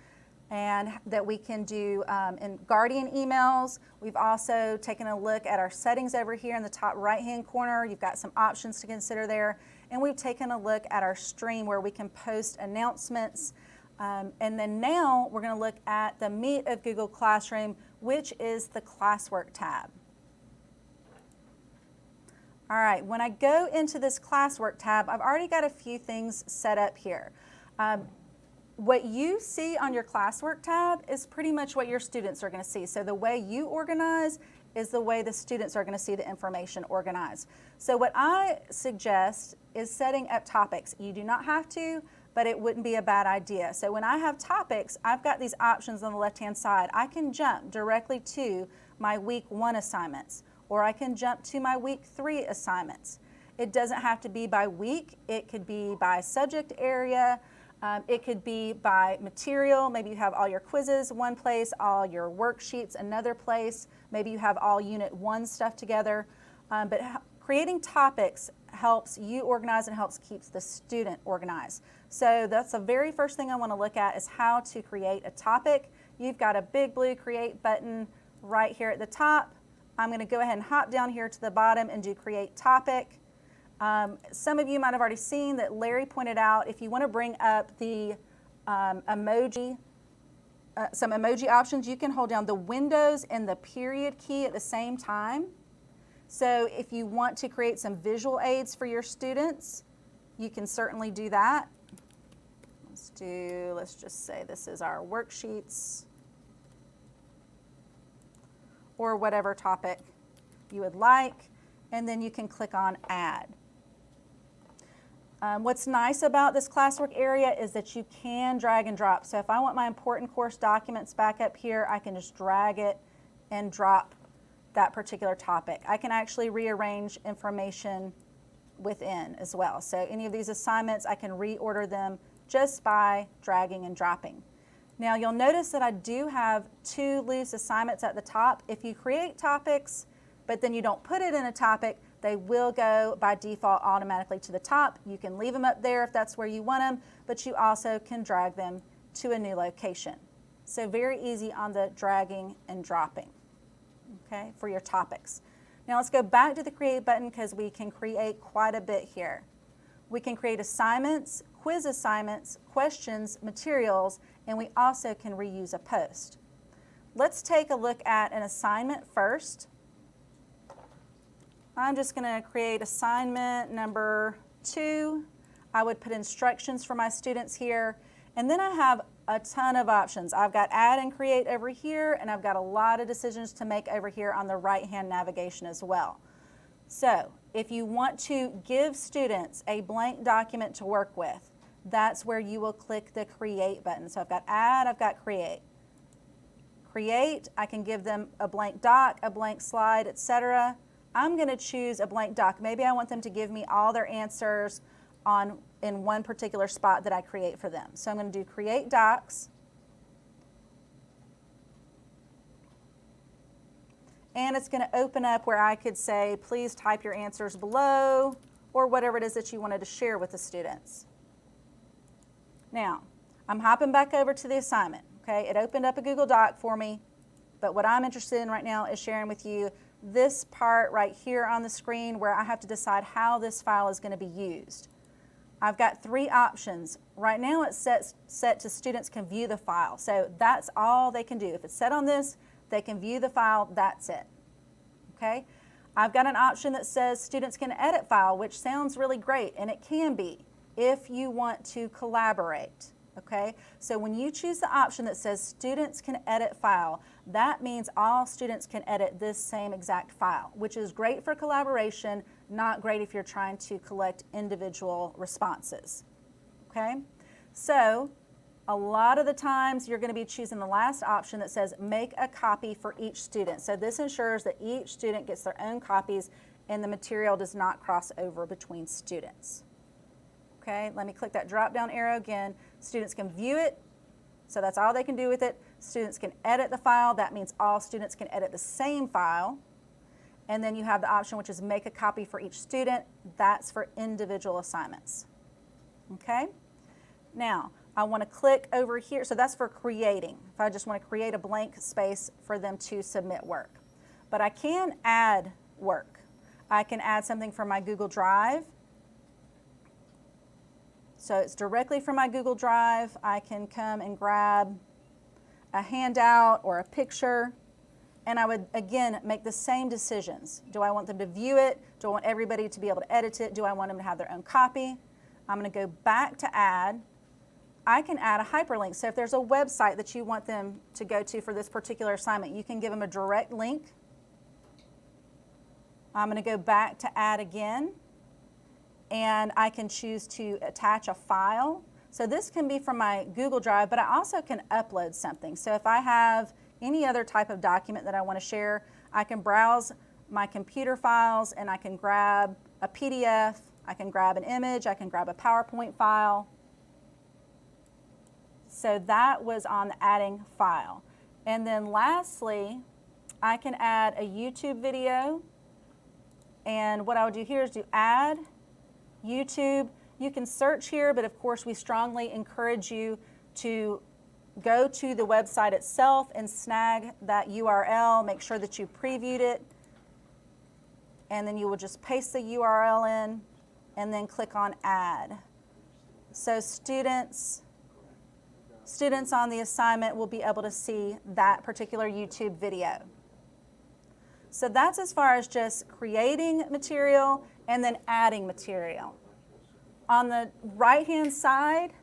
and that we can do in Guardian emails. We've also taken a look at our settings over here in the top right-hand corner. You've got some options to consider there. And we've taken a look at our stream where we can post announcements. And then now we're going to look at the meat of Google Classroom, which is the Classwork tab. All right, when I go into this Classwork tab, I've already got a few things set up here. What you see on your Classwork tab is pretty much what your students are going to see. So the way you organize is the way the students are going to see the information organized. So what I suggest is setting up topics. You do not have to, but it wouldn't be a bad idea. So when I have topics, I've got these options on the left-hand side. I can jump directly to my week 1 assignments, or I can jump to my week 3 assignments. It doesn't have to be by week. It could be by subject area. It could be by material. Maybe you have all your quizzes one place, all your worksheets another place. Maybe you have all Unit 1 stuff together. But creating topics helps you organize and helps keeps the student organized. So that's the very first thing I want to look at is how to create a topic. You've got a big blue create button right here at the top. I'm going to go ahead and hop down here to the bottom and do create topic. Some of you might have already seen that Larry pointed out if you want to bring up the emoji, some emoji options, you can hold down the Windows and the period key at the same time. So if you want to create some visual aids for your students, you can certainly do that. Let's just say this is our worksheets or whatever topic you would like, and then you can click on add. What's nice about this classwork area is that you can drag and drop. So if I want my important course documents back up here, I can just drag it and drop that particular topic. I can actually rearrange information within as well. So any of these assignments, I can reorder them just by dragging and dropping. Now you'll notice that I do have 2 loose assignments at the top. If you create topics, but then you don't put it in a topic, they will go by default automatically to the top. You can leave them up there if that's where you want them, but you also can drag them to a new location. So very easy on the dragging and dropping, okay, for your topics. Now let's go back to the create button because we can create quite a bit here. We can create assignments, quiz assignments, questions, materials, and we also can reuse a post. Let's take a look at an assignment first. I'm just going to create assignment number 2. I would put instructions for my students here, and then I have a ton of options. I've got add and create over here, and I've got a lot of decisions to make over here on the right-hand navigation as well. So if you want to give students a blank document to work with, that's where you will click the create button. So I've got add, I've got create. Create, I can give them a blank doc, a blank slide, etc. I'm going to choose a blank doc. Maybe I want them to give me all their answers in one particular spot that I create for them. So I'm going to do create docs. And it's going to open up where I could say, please type your answers below, or whatever it is that you wanted to share with the students. Now, I'm hopping back over to the assignment. Okay, it opened up a Google Doc for me, but what I'm interested in right now is sharing with you this part right here on the screen where I have to decide how this file is going to be used. I've got 3 options. Right now it's set to students can view the file, so that's all they can do. If it's set on this, they can view the file, that's it. Okay, I've got an option that says students can edit file, which sounds really great, and it can be if you want to collaborate. Okay, so when you choose the option that says students can edit file, that means all students can edit this same exact file, which is great for collaboration, not great if you're trying to collect individual responses. Okay, so a lot of the times you're going to be choosing the last option that says make a copy for each student. So this ensures that each student gets their own copies and the material does not cross over between students. Okay, let me click that drop down arrow again. Students can view it, so that's all they can do with it. Students can edit the file, that means all students can edit the same file. And then you have the option which is make a copy for each student. That's for individual assignments. Okay, now I want to click over here, so that's for creating. If I just want to create a blank space for them to submit work. But I can add work. I can add something from my Google Drive. So it's directly from my Google Drive. I can come and grab a handout or a picture, and I would, again, make the same decisions. Do I want them to view it? Do I want everybody to be able to edit it? Do I want them to have their own copy? I'm going to go back to add. I can add a hyperlink. So if there's a website that you want them to go to for this particular assignment, you can give them a direct link. I'm going to go back to add again. And I can choose to attach a file. So this can be from my Google Drive, but I also can upload something. So if I have any other type of document that I want to share, I can browse my computer files and I can grab a PDF, I can grab an image, I can grab a PowerPoint file. So that was on the adding file. And then lastly, I can add a YouTube video. And what I would do here is do add YouTube. You can search here, but of course we strongly encourage you to go to the website itself and snag that URL. Make sure that you previewed it. And then you will just paste the URL in and then click on add. So students on the assignment will be able to see that particular YouTube video. So that's as far as just creating material and then adding material. On the right-hand side,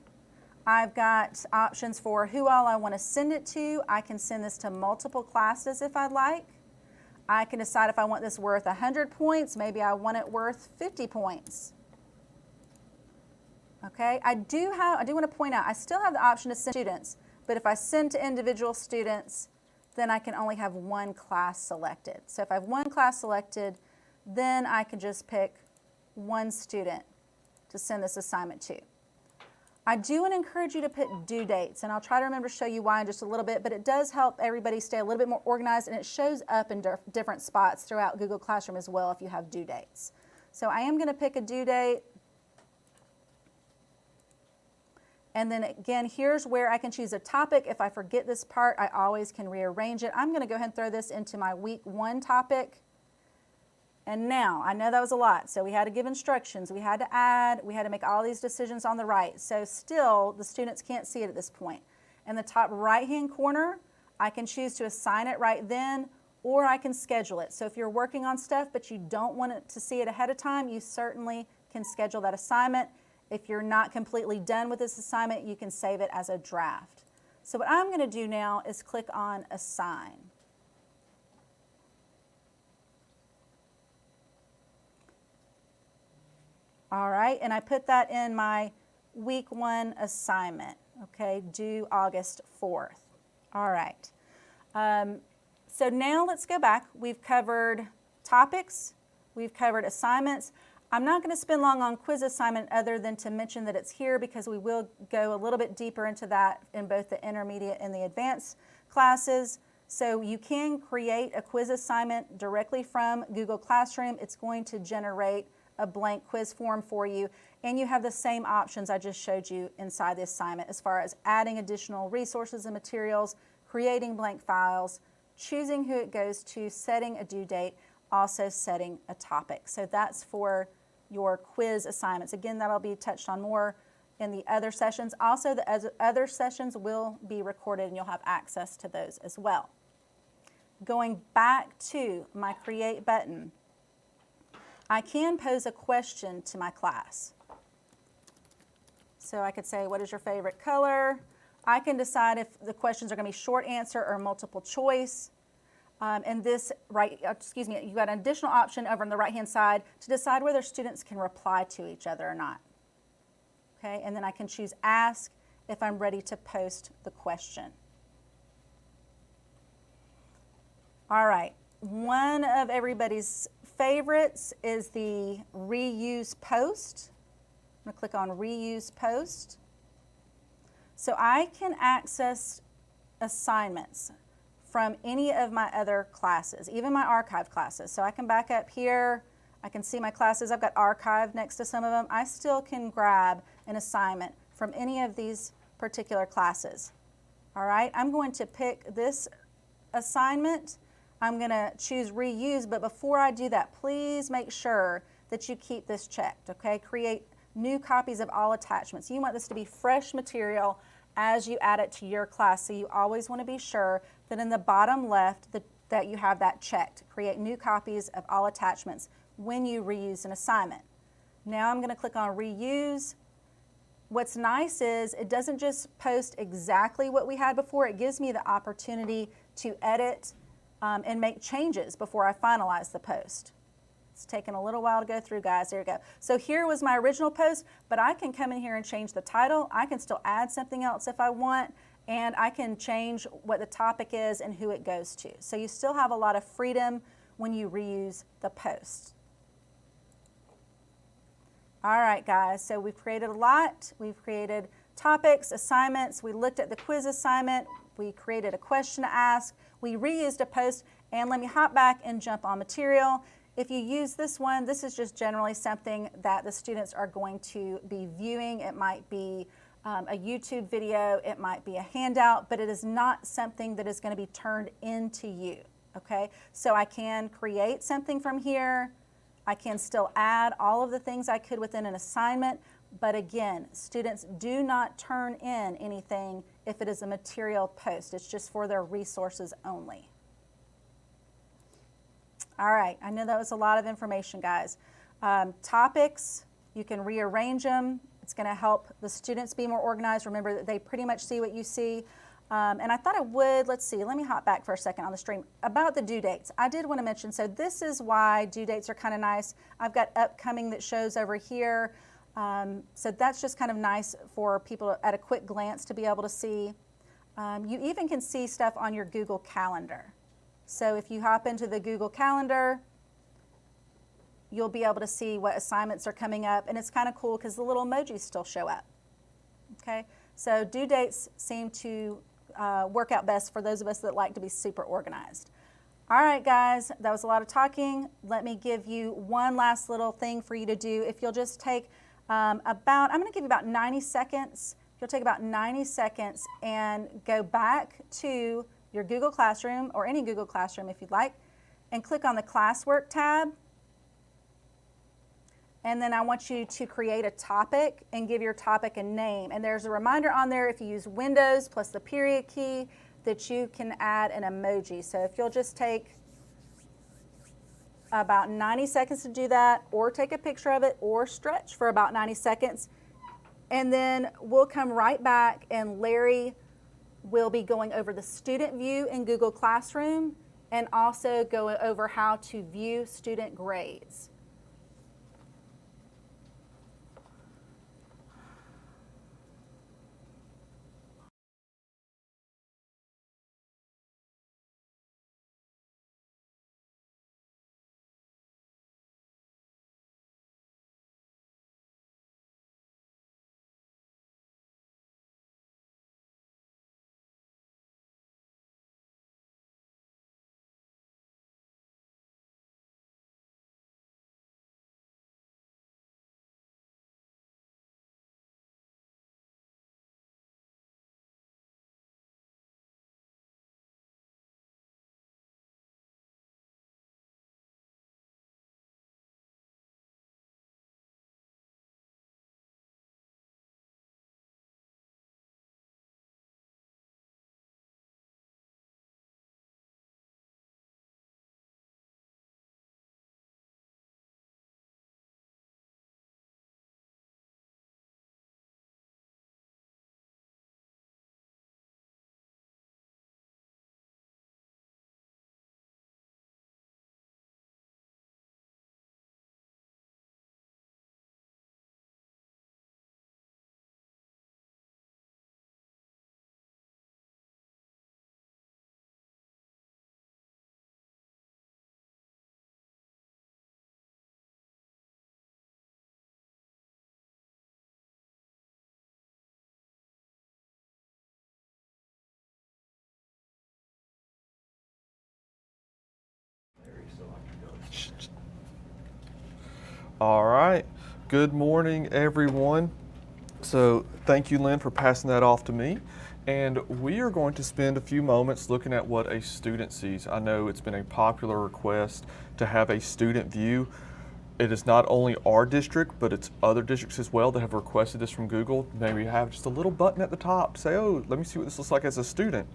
I've got options for who all I want to send it to. I can send this to multiple classes if I'd like. I can decide if I want this worth 100 points. Maybe I want it worth 50 points. Okay, I do want to point out, I still have the option to send students, but if I send to individual students, then I can only have one class selected. So if I have one class selected, then I can just pick one student to send this assignment to. I do want to encourage you to put due dates, and I'll try to remember to show you why in just a little bit, but it does help everybody stay a little bit more organized, and it shows up in different spots throughout Google Classroom as well if you have due dates. So I am going to pick a due date. And then again, here's where I can choose a topic. If I forget this part, I always can rearrange it. I'm going to go ahead and throw this into my week 1 topic. And now, I know that was a lot. So we had to give instructions, we had to add, we had to make all these decisions on the right. So still, the students can't see it at this point. In the top right-hand corner, I can choose to assign it right then, or I can schedule it. So if you're working on stuff but you don't want it to see it ahead of time, you certainly can schedule that assignment. If you're not completely done with this assignment, you can save it as a draft. So what I'm going to do now is click on Assign. All right, and I put that in my week 1 assignment, okay, due August 4th. All right, so now let's go back. We've covered topics, we've covered assignments. I'm not going to spend long on quiz assignment other than to mention that it's here because we will go a little bit deeper into that in both the intermediate and the advanced classes. So you can create a quiz assignment directly from Google Classroom. It's going to generate a blank quiz form for you, and you have the same options I just showed you inside the assignment as far as adding additional resources and materials, creating blank files, choosing who it goes to, setting a due date, also setting a topic. So that's for your quiz assignments. Again, that'll be touched on more in the other sessions. Also, the other sessions will be recorded and you'll have access to those as well. Going back to my Create button, I can pose a question to my class. So I could say, what is your favorite color? I can decide if the questions are going to be short answer or multiple choice. And this, you've got an additional option over on the right-hand side to decide whether students can reply to each other or not. Okay, and then I can choose Ask if I'm ready to post the question. All right, one of everybody's favorites is the Reuse Post. I'm going to click on Reuse Post. So I can access assignments from any of my other classes, even my archive classes. So I can back up here, I can see my classes, I've got archive next to some of them. I still can grab an assignment from any of these particular classes. All right, I'm going to pick this assignment. I'm going to choose Reuse, but before I do that, please make sure that you keep this checked, okay? Create new copies of all attachments. You want this to be fresh material as you add it to your class, so you always want to be sure that in the bottom left that you have that checked. Create new copies of all attachments when you reuse an assignment. Now I'm going to click on Reuse. What's nice is it doesn't just post exactly what we had before. It gives me the opportunity to edit and make changes before I finalize the post. It's taken a little while to go through, guys. There you go. So here was my original post, but I can come in here and change the title. I can still add something else if I want, and I can change what the topic is and who it goes to. So you still have a lot of freedom when you reuse the post. All right, guys, so we've created a lot. We've created topics, assignments, we looked at the quiz assignment, we created a question to ask, we reused a post, and let me hop back and jump on material. If you use this one, this is just generally something that the students are going to be viewing. It might be a YouTube video, it might be a handout, but it is not something that is going to be turned into you, okay? So I can create something from here. I can still add all of the things I could within an assignment, but again, students do not turn in anything if it is a material post. It's just for their resources only. All right, I know that was a lot of information, guys. Topics, you can rearrange them. It's going to help the students be more organized. Remember that they pretty much see what you see. And I thought I would, let's see, let me hop back for a second on the stream. About the due dates, I did want to mention, so this is why due dates are kind of nice. I've got upcoming that shows over here. So that's just kind of nice for people at a quick glance to be able to see. You even can see stuff on your Google Calendar. So if you hop into the Google Calendar, you'll be able to see what assignments are coming up, and it's kind of cool because the little emojis still show up. Okay, so due dates seem to work out best for those of us that like to be super organized. All right, guys, that was a lot of talking. Let me give you one last little thing for you to do. If you'll just take I'm going to give you about 90 seconds. You'll take about 90 seconds and go back to your Google Classroom or any Google Classroom if you'd like, and click on the Classwork tab. And then I want you to create a topic and give your topic a name. And there's a reminder on there if you use Windows plus the period key that you can add an emoji. So if you'll just take about 90 seconds to do that, or take a picture of it, or stretch for about 90 seconds. And then we'll come right back and Larry will be going over the student view in Google Classroom and also go over how to view student grades. All right, good morning everyone. So thank you, Lynn, for passing that off to me. And we are going to spend a few moments looking at what a student sees. I know it's been a popular request to have a student view. It is not only our district, but it's other districts as well that have requested this from Google. Maybe have just a little button at the top, say, oh, let me see what this looks like as a student.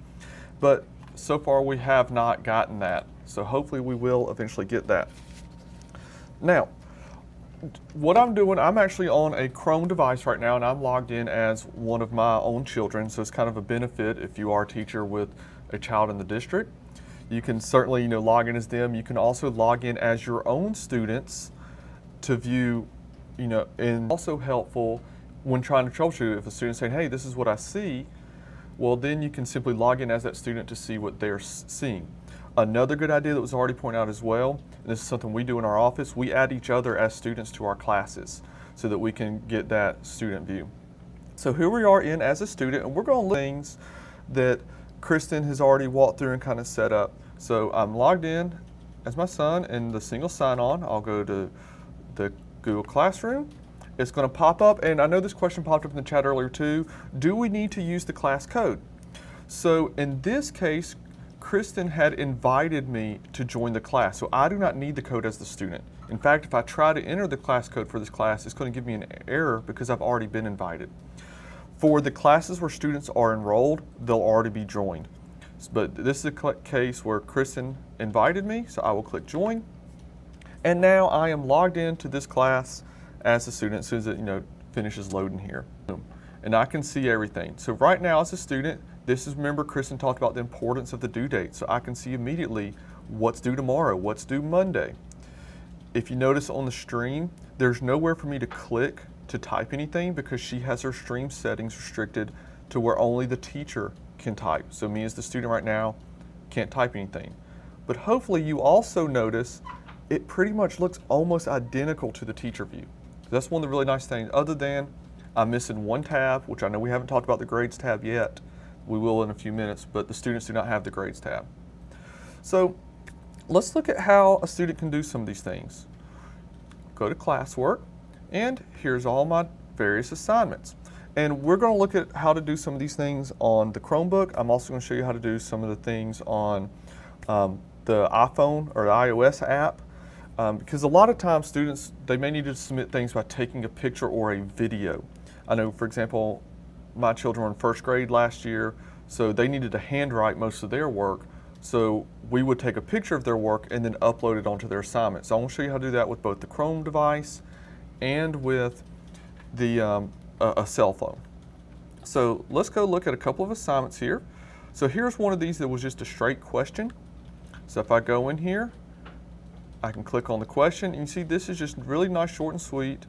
But so far we have not gotten that. So hopefully we will eventually get that. Now, what I'm doing, I'm actually on a Chrome device right now, and I'm logged in as one of my own children, so it's kind of a benefit if you are a teacher with a child in the district. You can certainly, log in as them. You can also log in as your own students to view, and also helpful when trying to troubleshoot. If a student's saying, hey, this is what I see, well, then you can simply log in as that student to see what they're seeing. Another good idea that was already pointed out as well, and this is something we do in our office, we add each other as students to our classes so that we can get that student view. So here we are in as a student, and we're going to look at things that Kristen has already walked through and kind of set up. So I'm logged in as my son in the single sign-on. I'll go to the Google Classroom. It's going to pop up, and I know this question popped up in the chat earlier too. Do we need to use the class code? So in this case, Kristen had invited me to join the class, so I do not need the code as the student. In fact, if I try to enter the class code for this class, it's going to give me an error because I've already been invited. For the classes where students are enrolled, they'll already be joined. But this is a case where Kristen invited me, so I will click join. And now I am logged into this class as a student as soon as it finishes loading here. And I can see everything. So right now as a student, this is, remember Kristen talked about the importance of the due date. So I can see immediately what's due tomorrow, what's due Monday. If you notice on the stream, there's nowhere for me to click to type anything because she has her stream settings restricted to where only the teacher can type. So me as the student right now can't type anything. But hopefully you also notice it pretty much looks almost identical to the teacher view. That's one of the really nice things, other than I'm missing one tab, which I know we haven't talked about the grades tab yet. We will in a few minutes, but the students do not have the grades tab. So let's look at how a student can do some of these things. Go to classwork, and here's all my various assignments. And we're going to look at how to do some of these things on the Chromebook. I'm also going to show you how to do some of the things on the iPhone or the iOS app. Because a lot of times students, they may need to submit things by taking a picture or a video. I know, for example, my children were in first grade last year, so they needed to handwrite most of their work. So we would take a picture of their work and then upload it onto their assignment. So I'm going to show you how to do that with both the Chrome device and with the a cell phone. So let's go look at a couple of assignments here. So here's one of these that was just a straight question. So if I go in here, I can click on the question, and you see this is just really nice, short and sweet.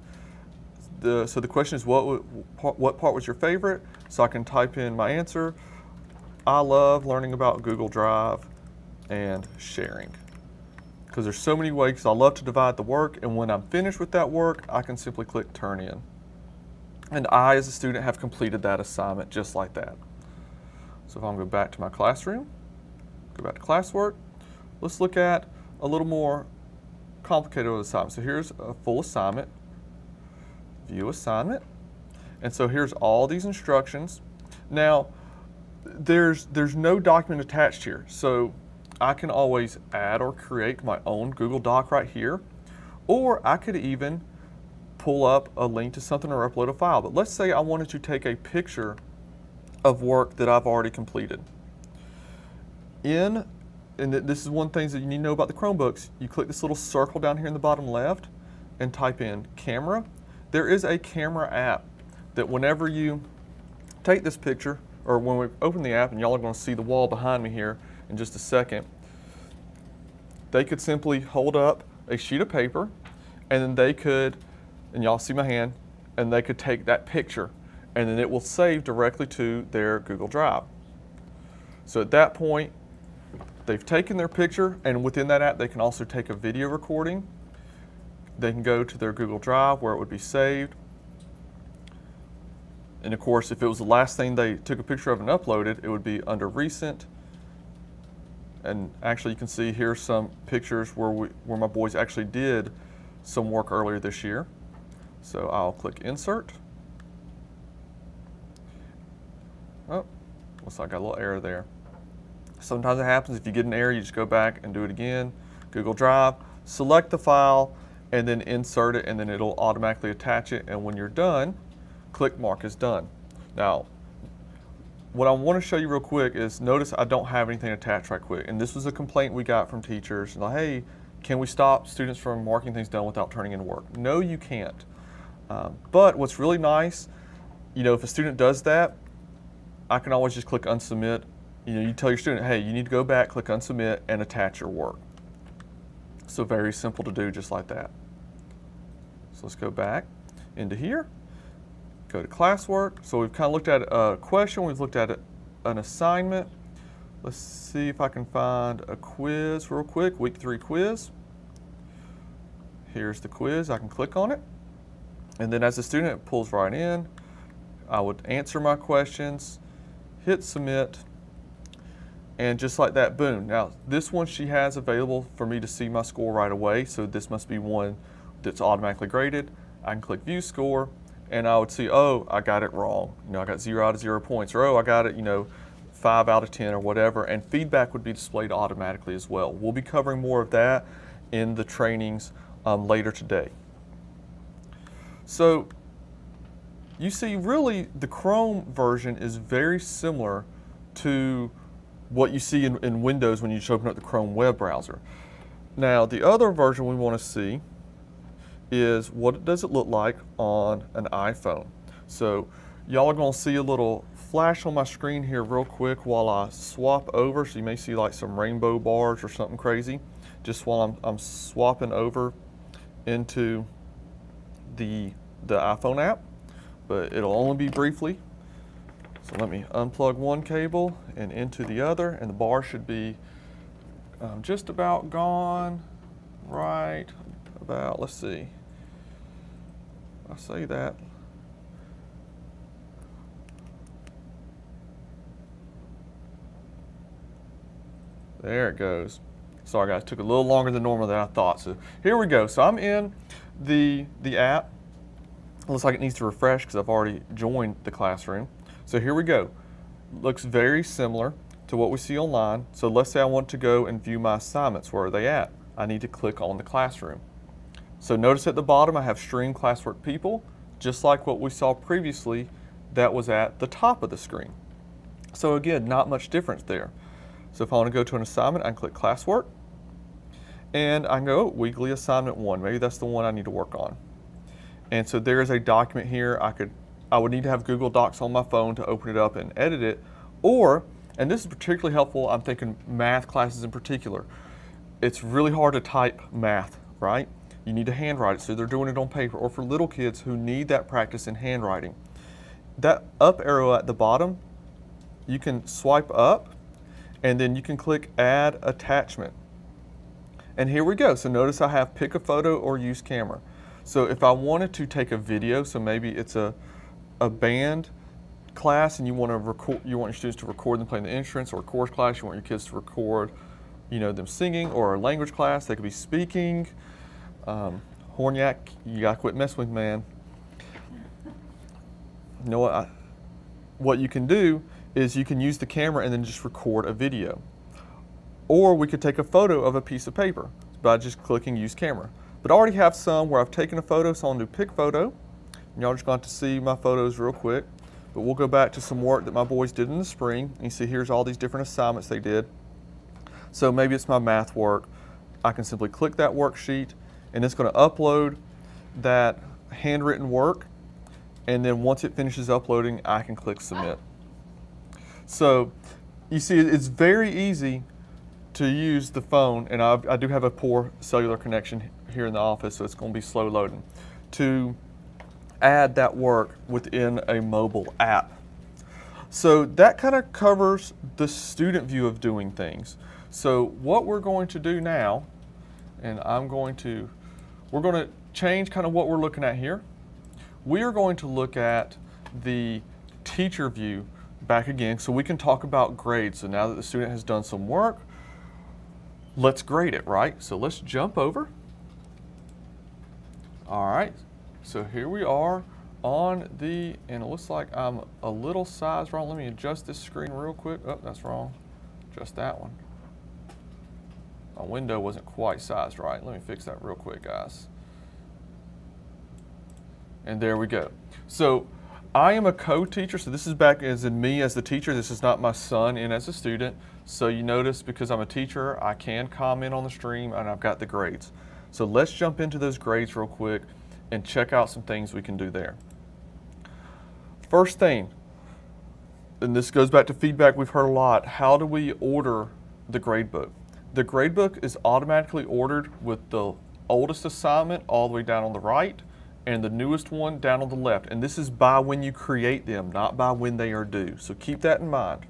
So the question is, what part was your favorite? So I can type in my answer. I love learning about Google Drive and sharing. Because there's so many ways, I love to divide the work, and when I'm finished with that work, I can simply click turn in. And I, as a student, have completed that assignment just like that. So if I'm going to go back to my classroom, go back to classwork, let's look at a little more complicated assignment. So here's a full assignment, view assignment. And so here's all these instructions. Now, there's no document attached here. So I can always add or create my own Google Doc right here, or I could even pull up a link to something or upload a file. But let's say I wanted to take a picture of work that I've already completed. And this is one thing that you need to know about the Chromebooks. You click this little circle down here in the bottom left and type in camera. There is a camera app that whenever you take this picture, or when we open the app, and y'all are going to see the wall behind me here in just a second, they could simply hold up a sheet of paper, and then they could, and y'all see my hand, and they could take that picture, and then it will save directly to their Google Drive. So at that point, they've taken their picture, and within that app, they can also take a video recording. They can go to their Google Drive where it would be saved. And of course, if it was the last thing they took a picture of and uploaded, it would be under recent. And actually, you can see here's some pictures where my boys actually did some work earlier this year. So I'll click insert. Oh, looks like I got a little error there. Sometimes it happens. If you get an error, you just go back and do it again. Google Drive, select the file, and then insert it, and then it'll automatically attach it. And when you're done, click mark as done. Now, what I want to show you real quick is, notice I don't have anything attached right quick. And this was a complaint we got from teachers. Like, hey, can we stop students from marking things done without turning in work? No, you can't. But what's really nice, if a student does that, I can always just click unsubmit. You tell your student, hey, you need to go back, click unsubmit, and attach your work. So very simple to do, just like that. So let's go back into here, go to classwork. So we've kind of looked at a question, we've looked at an assignment. Let's see if I can find a quiz real quick, week 3 quiz. Here's the quiz, I can click on it. And then as a student, it pulls right in. I would answer my questions, hit submit, and just like that, boom. Now, this one she has available for me to see my score right away, so this must be one that's automatically graded. I can click view score, and I would see, oh, I got it wrong. I got 0 out of 0 points, or oh, I got it, 5 out of 10 or whatever, and feedback would be displayed automatically as well. We'll be covering more of that in the trainings later today. So you see, really, the Chrome version is very similar to what you see in Windows when you just open up the Chrome web browser. Now, the other version we want to see is what does it look like on an iPhone. So y'all are going to see a little flash on my screen here real quick while I swap over. So you may see like some rainbow bars or something crazy just while I'm swapping over into the iPhone app, but it'll only be briefly. So let me unplug one cable and into the other, and the bar should be just about gone, right about, let's see, I say that. There it goes. Sorry guys, took a little longer than normal than I thought. So here we go. So I'm in the app. Looks like it needs to refresh because I've already joined the classroom. So here we go. Looks very similar to what we see online. So let's say I want to go and view my assignments. Where are they at? I need to click on the classroom. So notice at the bottom I have stream classwork people, just like what we saw previously that was at the top of the screen. So again, not much difference there. So if I want to go to an assignment, I can click classwork, and I can go weekly assignment 1. Maybe that's the one I need to work on. And so there is a document here. I would need to have Google Docs on my phone to open it up and edit it, or, and this is particularly helpful, I'm thinking math classes in particular. It's really hard to type math, right? You need to handwrite it, so they're doing it on paper, or for little kids who need that practice in handwriting. That up arrow at the bottom, you can swipe up, and then you can click Add Attachment. And here we go. So notice I have pick a photo or use camera. So if I wanted to take a video, so maybe it's a band class and you want your students to record them playing the instruments, or a chorus class, you want your kids to record them singing, or a language class, they could be speaking. Horniak, you gotta quit messing with me, man. You know what? What you can do is you can use the camera and then just record a video. Or we could take a photo of a piece of paper by just clicking use camera. But I already have some where I've taken a photo, so I'll do pick photo. And y'all just going to see my photos real quick. But we'll go back to some work that my boys did in the spring. And you see here's all these different assignments they did. So maybe it's my math work. I can simply click that worksheet, and it's going to upload that handwritten work. And then once it finishes uploading, I can click submit. So you see, it's very easy to use the phone, and I do have a poor cellular connection here in the office, so it's going to be slow loading, to add that work within a mobile app. So that kind of covers the student view of doing things. So what we're going to do now, and we're going to change kind of what we're looking at here. We are going to look at the teacher view back again, so we can talk about grades. So now that the student has done some work, let's grade it, right? So let's jump over. All right, so here we are on and it looks like I'm a little size wrong. Let me adjust this screen real quick. Oh, that's wrong. Adjust that one. My window wasn't quite sized right. Let me fix that real quick, guys. And there we go. So I am a co-teacher, so this is back as in me as the teacher. This is not my son in as a student. So you notice, because I'm a teacher, I can comment on the stream, and I've got the grades. So let's jump into those grades real quick and check out some things we can do there. First thing, and this goes back to feedback we've heard a lot, how do we order the grade book? The grade book is automatically ordered with the oldest assignment all the way down on the right, and the newest one down on the left. And this is by when you create them, not by when they are due. So keep that in mind.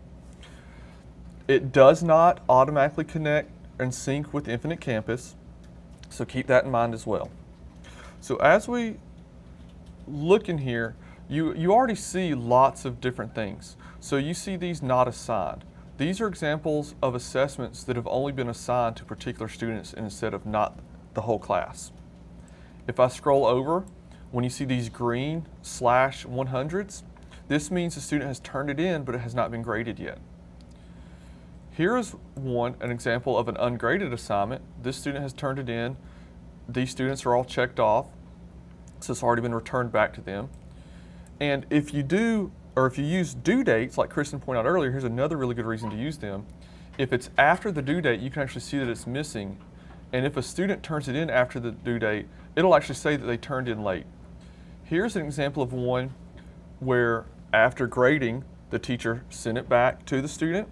It does not automatically connect and sync with Infinite Campus, so keep that in mind as well. So as we look in here, you already see lots of different things. So you see these not assigned. These are examples of assessments that have only been assigned to particular students instead of not the whole class. If I scroll over, when you see these green /100s, this means the student has turned it in, but it has not been graded yet. Here is an example of an ungraded assignment. This student has turned it in. These students are all checked off, so it's already been returned back to them. And if you use due dates, like Kristen pointed out earlier, here's another really good reason to use them. If it's after the due date, you can actually see that it's missing. And if a student turns it in after the due date, it'll actually say that they turned in late. Here's an example of one where after grading, the teacher sent it back to the student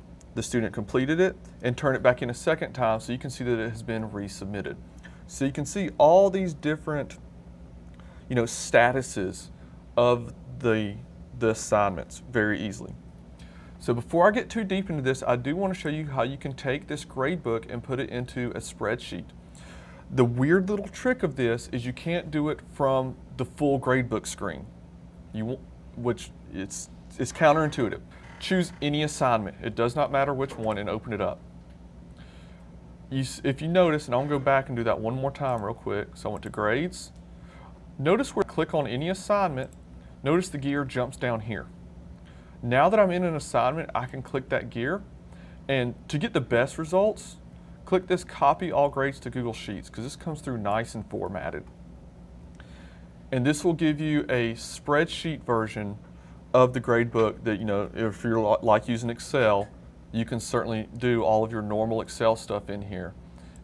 completed it, and turned it back in a second time, so you can see that it has been resubmitted. So you can see all these different, statuses of the assignments very easily. So before I get too deep into this, I do want to show you how you can take this gradebook and put it into a spreadsheet. The weird little trick of this is you can't do it from the full gradebook screen, which it's counterintuitive. Choose any assignment. It does not matter which one, and open it up. If you notice, and I'll go back and do that one more time real quick. So I went to grades. Notice where I click on any assignment, notice the gear jumps down here. Now that I'm in an assignment, I can click that gear, and to get the best results, click this copy all grades to Google Sheets, because this comes through nice and formatted. And this will give you a spreadsheet version of the gradebook that, if you're like using Excel, you can certainly do all of your normal Excel stuff in here.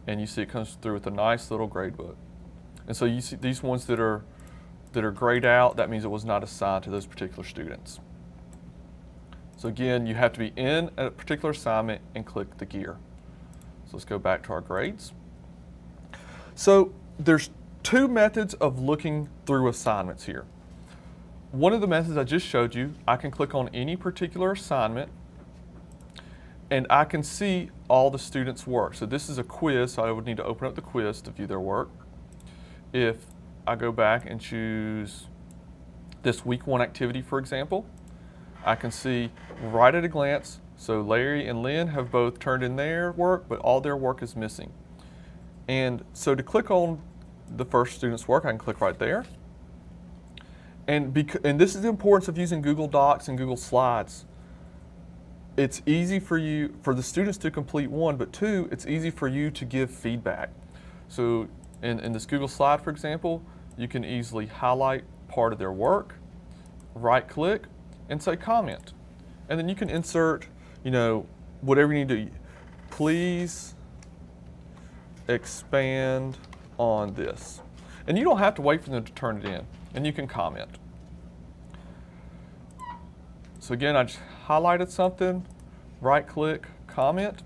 And you see it comes through with a nice little gradebook. And so you see these ones that are grayed out, that means it was not assigned to those particular students. So again, you have to be in a particular assignment and click the gear. So let's go back to our grades. So there's two methods of looking through assignments here. One of the methods I just showed you, I can click on any particular assignment and I can see all the students' work. So this is a quiz, so I would need to open up the quiz to view their work. If I go back and choose this week 1 activity, for example, I can see right at a glance, so Larry and Lynn have both turned in their work, but all their work is missing. And so to click on the first student's work, I can click right there. And this is the importance of using Google Docs and Google Slides. It's easy for the students to complete one, but two, it's easy for you to give feedback. So in this Google slide, for example, you can easily highlight part of their work, right click, and say comment. And then you can insert, whatever you need to. Please expand on this. And you don't have to wait for them to turn it in, and you can comment. So again, I just highlighted something, right click, comment.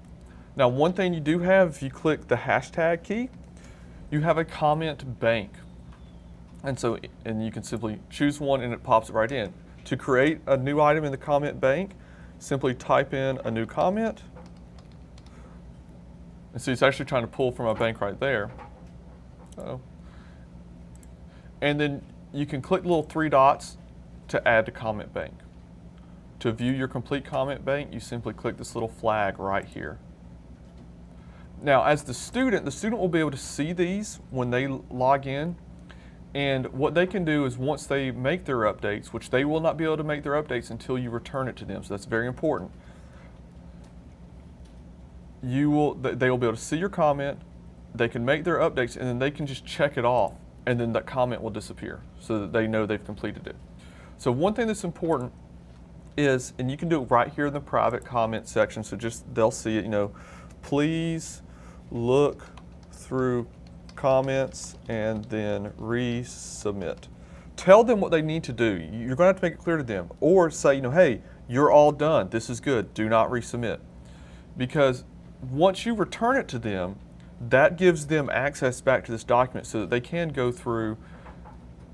Now one thing you do have, if you click the hashtag key, you have a comment bank. And you can simply choose one and it pops it right in. To create a new item in the comment bank, simply type in a new comment. And so it's actually trying to pull from a bank right there. And then you can click the little 3 dots to add to comment bank. To view your complete comment bank, you simply click this little flag right here. Now, as the student will be able to see these when they log in. And what they can do is once they make their updates, which they will not be able to make their updates until you return it to them, so that's very important. They will be able to see your comment, they can make their updates, and then they can just check it off, and then that comment will disappear so that they know they've completed it. So one thing that's important is, and you can do it right here in the private comment section, so they'll see it, please look through comments and then resubmit. Tell them what they need to do. You're going to have to make it clear to them, or say, hey, you're all done. This is good. Do not resubmit. Because once you return it to them, that gives them access back to this document so that they can go through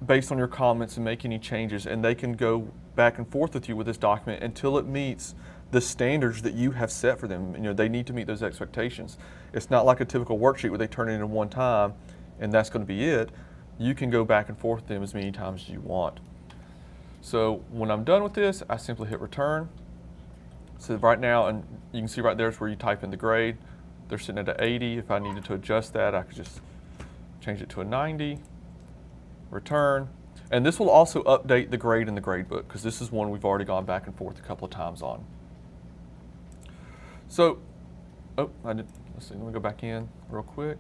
based on your comments and make any changes, and they can go back and forth with you with this document until it meets the standards that you have set for them. They need to meet those expectations. It's not like a typical worksheet where they turn it in one time and that's going to be it. You can go back and forth with them as many times as you want. So when I'm done with this, I simply hit return. So right now, and you can see right there is where you type in the grade. They're sitting at an 80. If I needed to adjust that, I could just change it to a 90, return. And this will also update the grade in the grade book, because this is one we've already gone back and forth a couple of times on. So, let's see, let me go back in real quick.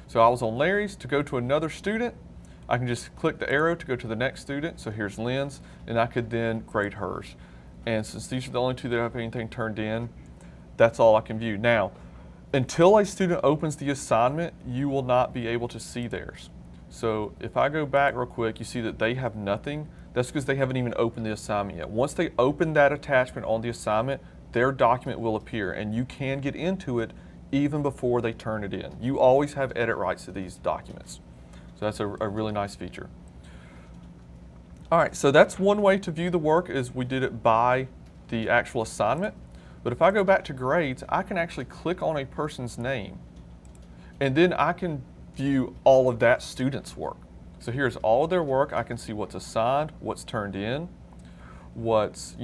So I was on Larry's. To go to another student, I can just click the arrow to go to the next student. So here's Lynn's, and I could then grade hers. And since these are the only two that have anything turned in, that's all I can view. Now, until a student opens the assignment, you will not be able to see theirs. So if I go back real quick, you see that they have nothing. That's because they haven't even opened the assignment yet. Once they open that attachment on the assignment, their document will appear, and you can get into it even before they turn it in. You always have edit rights to these documents. So that's a really nice feature. All right, so that's one way to view the work, is we did it by the actual assignment. But if I go back to grades, I can actually click on a person's name, and then I can view all of that student's work. So here's all of their work. I can see what's assigned, what's turned in, what's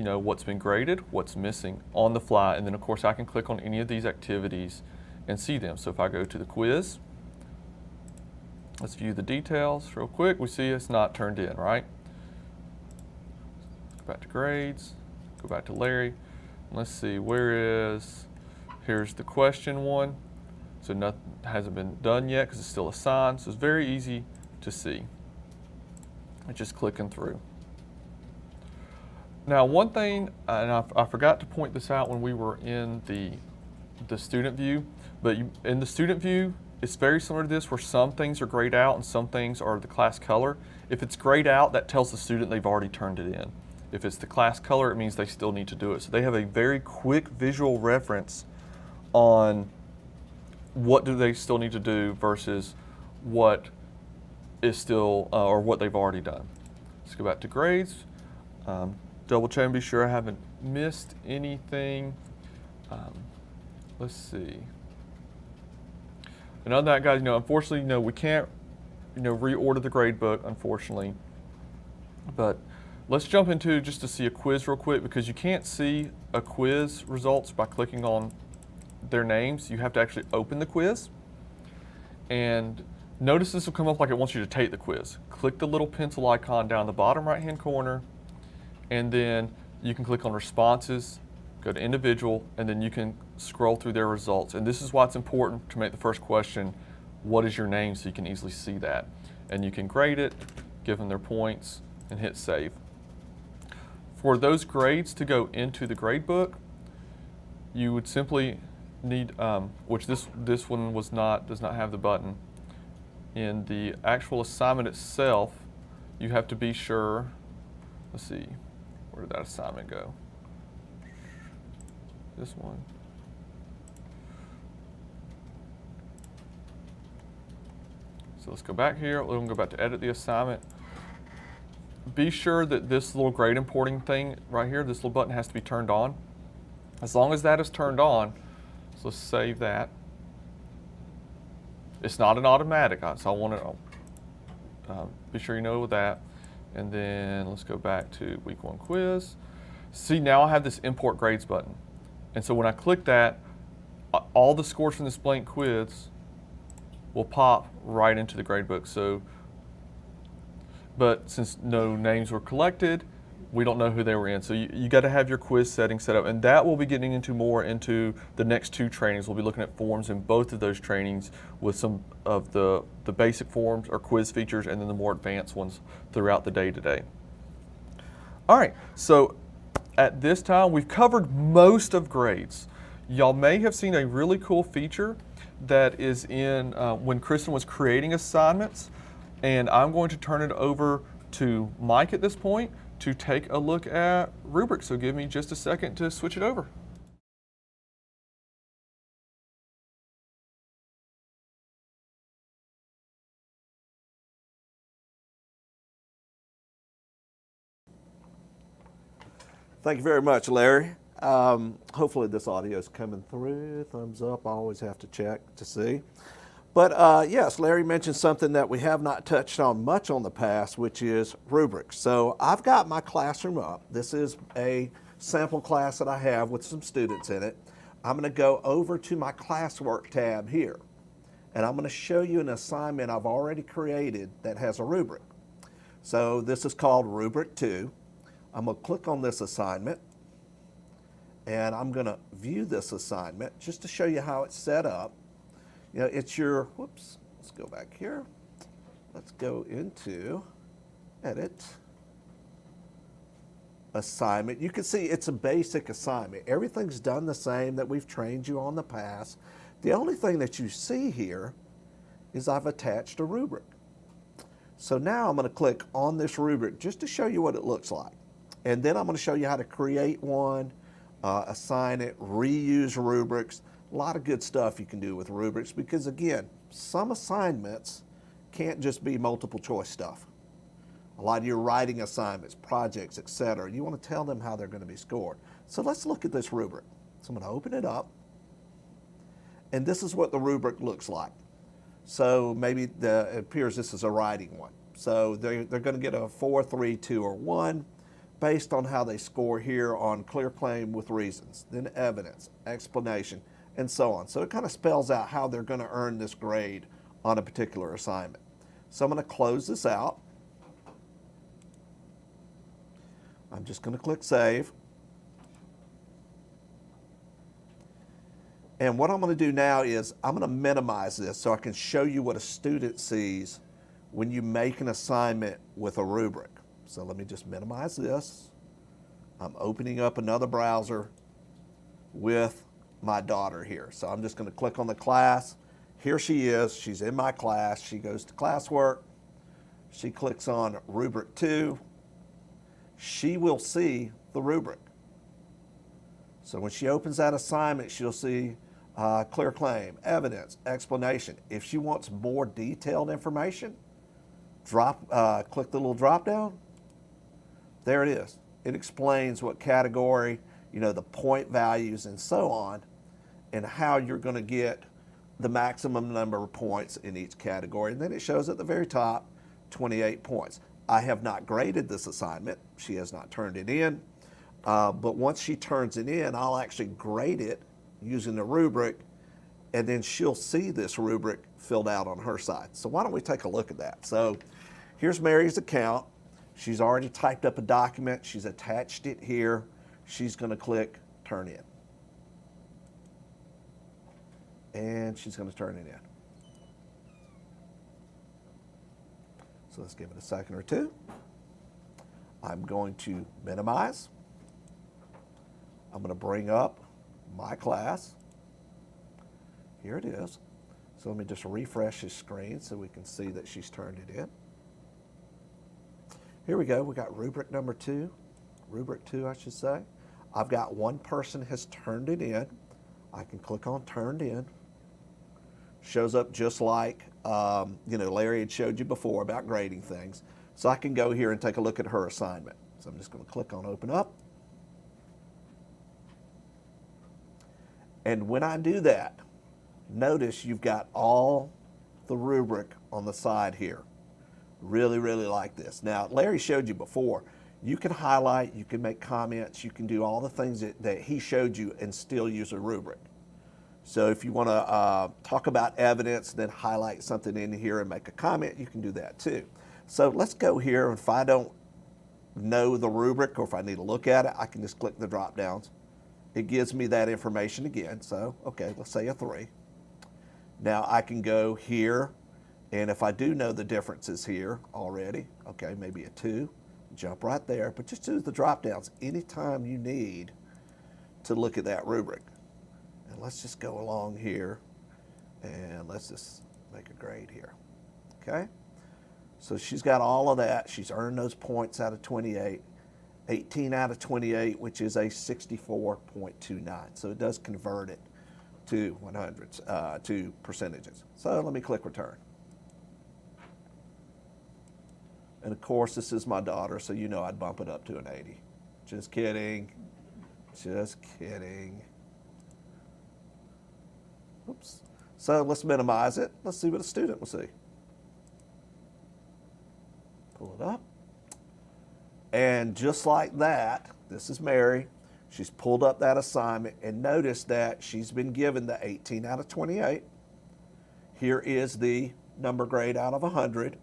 been graded, what's missing on the fly, and then of course I can click on any of these activities and see them. So if I go to the quiz, let's view the details real quick. We see it's not turned in, right? Go back to grades, go back to Larry. Let's see, here's the question one. So nothing hasn't been done yet because it's still assigned. So it's very easy to see. It's just clicking through. Now one thing, and I forgot to point this out when we were in the student view, but in the student view, it's very similar to this, where some things are grayed out and some things are the class color. If it's grayed out, that tells the student they've already turned it in. If it's the class color, it means they still need to do it. So they have a very quick visual reference on what do they still need to do versus what is still, or what they've already done. Let's go back to grades. Double check and be sure I haven't missed anything. Let's see. And on that, guys, unfortunately, we can't, reorder the grade book, unfortunately. But let's jump into just to see a quiz real quick, because you can't see a quiz results by clicking on their names. You have to actually open the quiz. And notice this will come up like it wants you to take the quiz. Click the little pencil icon down the bottom right-hand corner, and then you can click on responses, go to individual, and then you can scroll through their results. And this is why it's important to make the first question, what is your name, so you can easily see that. And you can grade it, give them their points, and hit save. For those grades to go into the grade book, you would simply need, which this one does not have the button. In the actual assignment itself, you have to be sure, let's see, where did that assignment go? This one. So let's go back here. We're going to go back to edit the assignment. Be sure that this little grade importing thing right here, this little button has to be turned on. As long as that is turned on, so let's save that. It's not an automatic, so I want to be sure you know that. And then let's go back to week 1 quiz. See, now I have this import grades button. And so when I click that, all the scores from this blank quiz will pop right into the grade book. So, but since no names were collected, we don't know who they were in. So you got to have your quiz setting set up, and that we'll be getting into more into the next 2 trainings. We'll be looking at forms in both of those trainings with some of the basic forms or quiz features, and then the more advanced ones throughout the day today. All right, so at this time, we've covered most of grades. Y'all may have seen a really cool feature that is in when Kristen was creating assignments, and I'm going to turn it over to Mike at this point to take a look at rubric. So give me just a second to switch it over. Thank you very much, Larry. Hopefully this audio is coming through. Thumbs up, I always have to check to see. But yes, Larry mentioned something that we have not touched on much on the past, which is rubrics. So I've got my classroom up. This is a sample class that I have with some students in it. I'm going to go over to my classwork tab here, and I'm going to show you an assignment I've already created that has a rubric. So this is called Rubric 2. I'm going to click on this assignment, and I'm going to view this assignment just to show you how it's set up. You know, it's your, whoops, let's go back here. Let's go into Edit, Assignment. You can see it's a basic assignment. Everything's done the same that we've trained you on in the past. The only thing that you see here is I've attached a rubric. So now I'm going to click on this rubric just to show you what it looks like. And then I'm going to show you how to create one, assign it, reuse rubrics. A lot of good stuff you can do with rubrics because, again, some assignments can't just be multiple choice stuff. A lot of your writing assignments, projects, etc., you want to tell them how they're going to be scored. So let's look at this rubric. So I'm going to open it up, and this is what the rubric looks like. So maybe it appears this is a writing one. So they're going to get a 4, 3, 2, or 1 based on how they score here on clear claim with reasons, then evidence, explanation, and so on. So it kind of spells out how they're going to earn this grade on a particular assignment. So I'm going to close this out. I'm just going to click Save. And what I'm going to do now is I'm going to minimize this so I can show you what a student sees when you make an assignment with a rubric. So let me just minimize this. I'm opening up another browser with my daughter here. So I'm just going to click on the class. Here she is. She's in my class. She goes to classwork. She clicks on Rubric 2. She will see the rubric. So when she opens that assignment, she'll see clear claim, evidence, explanation. If she wants more detailed information, click the little drop down. There it is. It explains what category, you know, the point values and so on, and how you're going to get the maximum number of points in each category. And then it shows at the very top 28 points. I have not graded this assignment. She has not turned it in. But once she turns it in, I'll actually grade it using the rubric, and then she'll see this rubric filled out on her side. So why don't we take a look at that? So here's Mary's account. She's already typed up a document. She's attached it here. She's going to click Turn In. And she's going to turn it in. So let's give it a second or two. I'm going to minimize. I'm going to bring up my class. Here it is. So let me just refresh this screen so we can see that she's turned it in. Here we go. We got rubric number 2. Rubric 2, I should say. I've got one person has turned it in. I can click on Turned In. Shows up just like you know, Larry had showed you before about grading things. So I can go here and take a look at her assignment. So I'm just going to click on Open Up. And when I do that, notice you've got all the rubric on the side here. Really, really like this. Now, Larry showed you before. You can highlight, you can make comments, you can do all the things that he showed you and still use a rubric. So if you want to talk about evidence, then highlight something in here and make a comment, you can do that too. So let's go here, and if I don't know the rubric or if I need to look at it, I can just click the drop downs. It gives me that information again. So, okay, let's say a 3. Now I can go here, and if I do know the differences here already, okay, maybe a 2, jump right there, but just use the drop downs anytime you need to look at that rubric. And let's just go along here, and let's just make a grade here, okay? So she's got all of that. She's earned those points out of 28, 18 out of 28, which is a 64.29. So it does convert it to 100s, to percentages. So let me click Return. And of course, this is my daughter, so you know I'd bump it up to an 80. Just kidding. Just kidding. Oops. So let's minimize it. Let's see what a student will see. Pull it up. And just like that, this is Mary. She's pulled up that assignment and notice that she's been given the 18 out of 28. Here is the number grade out of 100.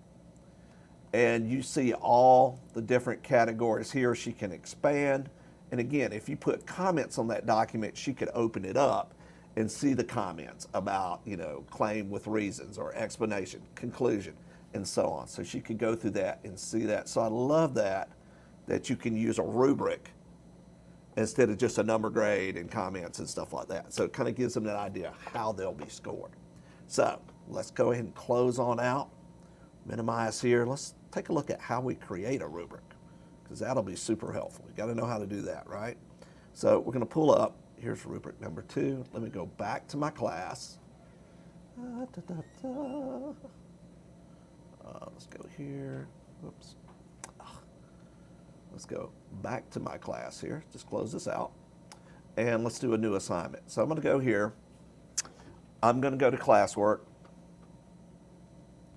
And you see all the different categories here. She can expand. And again, if you put comments on that document, she could open it up and see the comments about, claim with reasons or explanation, conclusion, and so on. So she could go through that and see that. So I love that you can use a rubric instead of just a number grade and comments and stuff like that. So it kind of gives them an idea of how they'll be scored. So let's go ahead and close on out, minimize here. Let's take a look at how we create a rubric, because that'll be super helpful. You got to know how to do that, right? So we're going to pull up. Here's rubric number 2. Let me go back to my class. Let's go here. Whoops. Let's go back to my class here. Just close this out. And let's do a new assignment. So I'm going to go here. I'm going to go to classwork.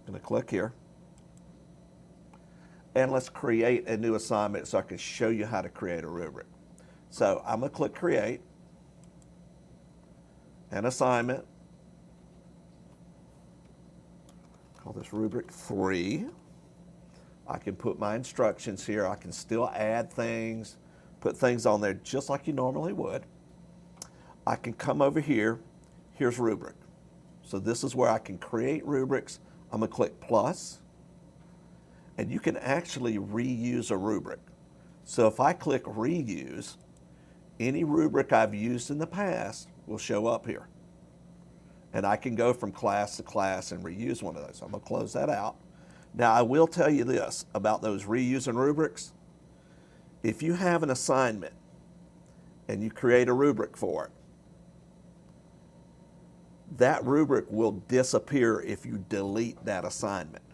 I'm going to click here. And let's create a new assignment so I can show you how to create a rubric. So I'm going to click create. An assignment. Call this rubric 3. I can put my instructions here. I can still add things, put things on there just like you normally would. I can come over here. Here's rubric. So this is where I can create rubrics. I'm going to click plus. And you can actually reuse a rubric. So if I click reuse, any rubric I've used in the past will show up here. And I can go from class to class and reuse one of those. I'm going to close that out. Now, I will tell you this about those reusing rubrics. If you have an assignment and you create a rubric for it, that rubric will disappear if you delete that assignment.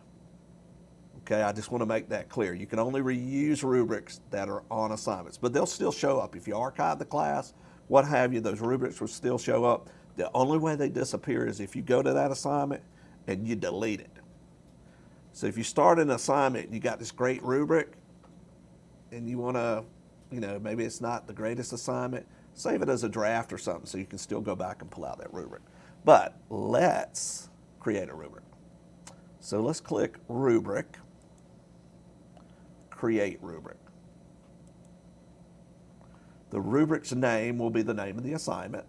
Okay, I just want to make that clear. You can only reuse rubrics that are on assignments, but they'll still show up. If you archive the class, what have you, those rubrics will still show up. The only way they disappear is if you go to that assignment and you delete it. So if you start an assignment and you got this great rubric and you want to, maybe it's not the greatest assignment, save it as a draft or something so you can still go back and pull out that rubric. But let's create a rubric. So let's click rubric, create rubric. The rubric's name will be the name of the assignment.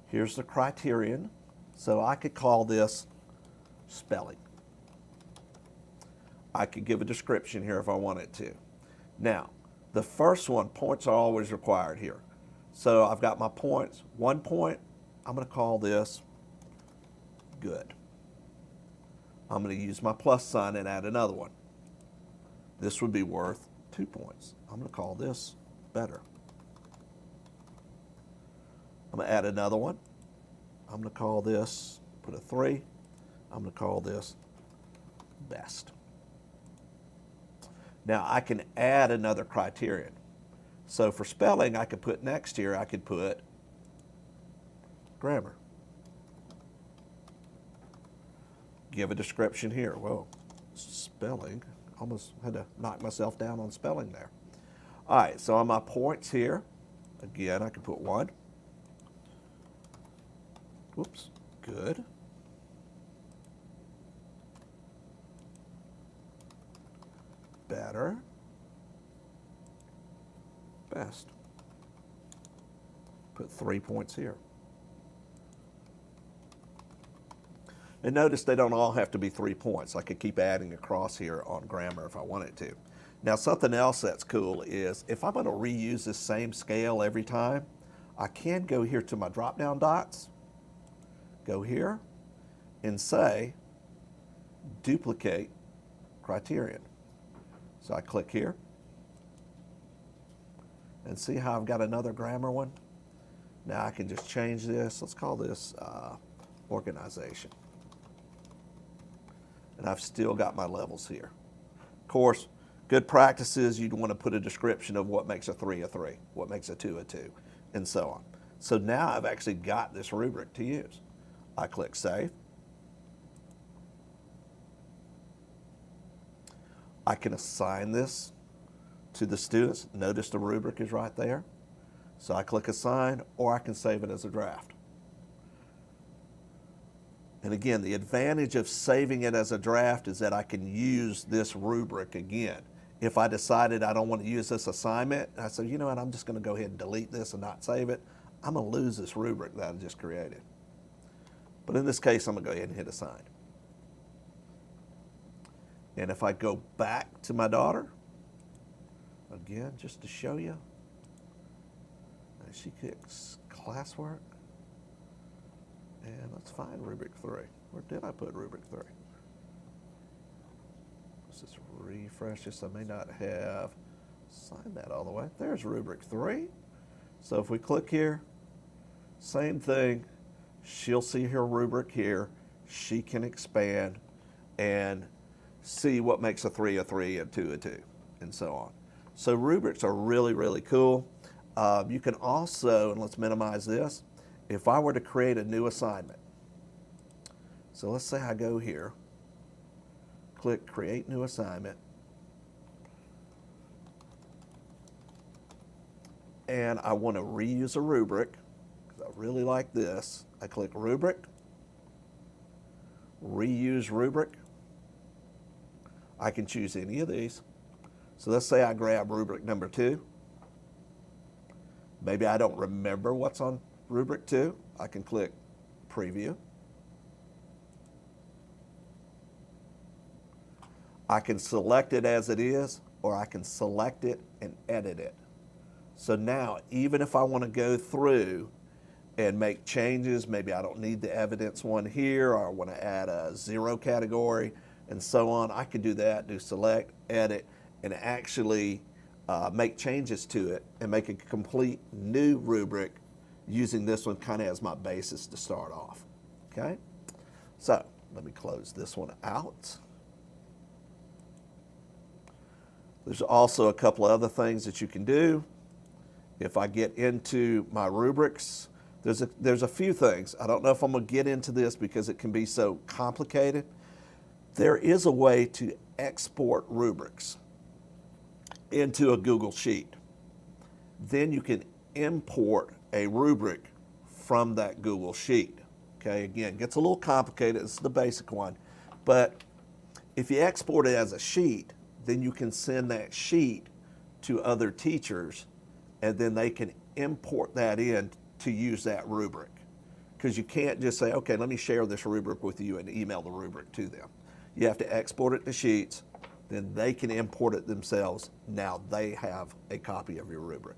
Here's the criterion. So I could call this spelling. I could give a description here if I wanted to. Now, the first one, points are always required here. So I've got my points. 1 point, I'm going to call this good. I'm going to use my plus sign and add another one. This would be worth 2 points. I'm going to call this better. I'm going to add another one. I'm going to call this, put a 3. I'm going to call this best. Now I can add another criterion. So for spelling, I could put next here, I could put grammar. Give a description here. Whoa, spelling. Almost had to knock myself down on spelling there. All right, so on my points here, again, I could put 1. Whoops, good. Better, best. Put 3 points here. And notice they don't all have to be 3 points. I could keep adding across here on grammar if I wanted to. Now something else that's cool is if I'm going to reuse this same scale every time, I can go here to my drop-down dots, go here, and say duplicate criterion. So I click here, and see how I've got another grammar one? Now I can just change this. Let's call this organization. And I've still got my levels here. Of course, good practices, you'd want to put a description of what makes a 3 a 3, what makes a 2 a 2, and so on. So now I've actually got this rubric to use. I click Save. I can assign this to the students. Notice the rubric is right there. So I click Assign, or I can save it as a draft. And again, the advantage of saving it as a draft is that I can use this rubric again. If I decided I don't want to use this assignment, I said, you know what, I'm just going to go ahead and delete this and not save it, I'm going to lose this rubric that I just created. But in this case, I'm going to go ahead and hit Assign. And if I go back to my daughter, again, just to show you, and she clicks classwork, and let's find rubric 3. Where did I put rubric 3? Let's just refresh this. I may not have signed that all the way. There's rubric 3. So if we click here, same thing. She'll see her rubric here. She can expand and see what makes a 3 a 3, a 2 a 2, and so on. So rubrics are really, really cool. You can also, and let's minimize this, if I were to create a new assignment. So let's say I go here, click Create New Assignment, and I want to reuse a rubric, because I really like this. I click Rubric, Reuse Rubric. I can choose any of these. So let's say I grab rubric number 2. Maybe I don't remember what's on rubric 2. I can click Preview. I can select it as it is, or I can select it and edit it. So now, even if I want to go through and make changes, maybe I don't need the evidence one here, or I want to add a 0 category, and so on, I can do that, do select, edit, and actually make changes to it and make a complete new rubric using this one kind of as my basis to start off, okay? So let me close this one out. There's also a couple of other things that you can do. If I get into my rubrics, there's a few things. I don't know if I'm going to get into this because it can be so complicated. There is a way to export rubrics into a Google Sheet. Then you can import a rubric from that Google Sheet. Okay, again, gets a little complicated. This is the basic one. But if you export it as a sheet, then you can send that sheet to other teachers, and then they can import that in to use that rubric. Because you can't just say, okay, let me share this rubric with you and email the rubric to them. You have to export it to Sheets, then they can import it themselves. Now they have a copy of your rubric.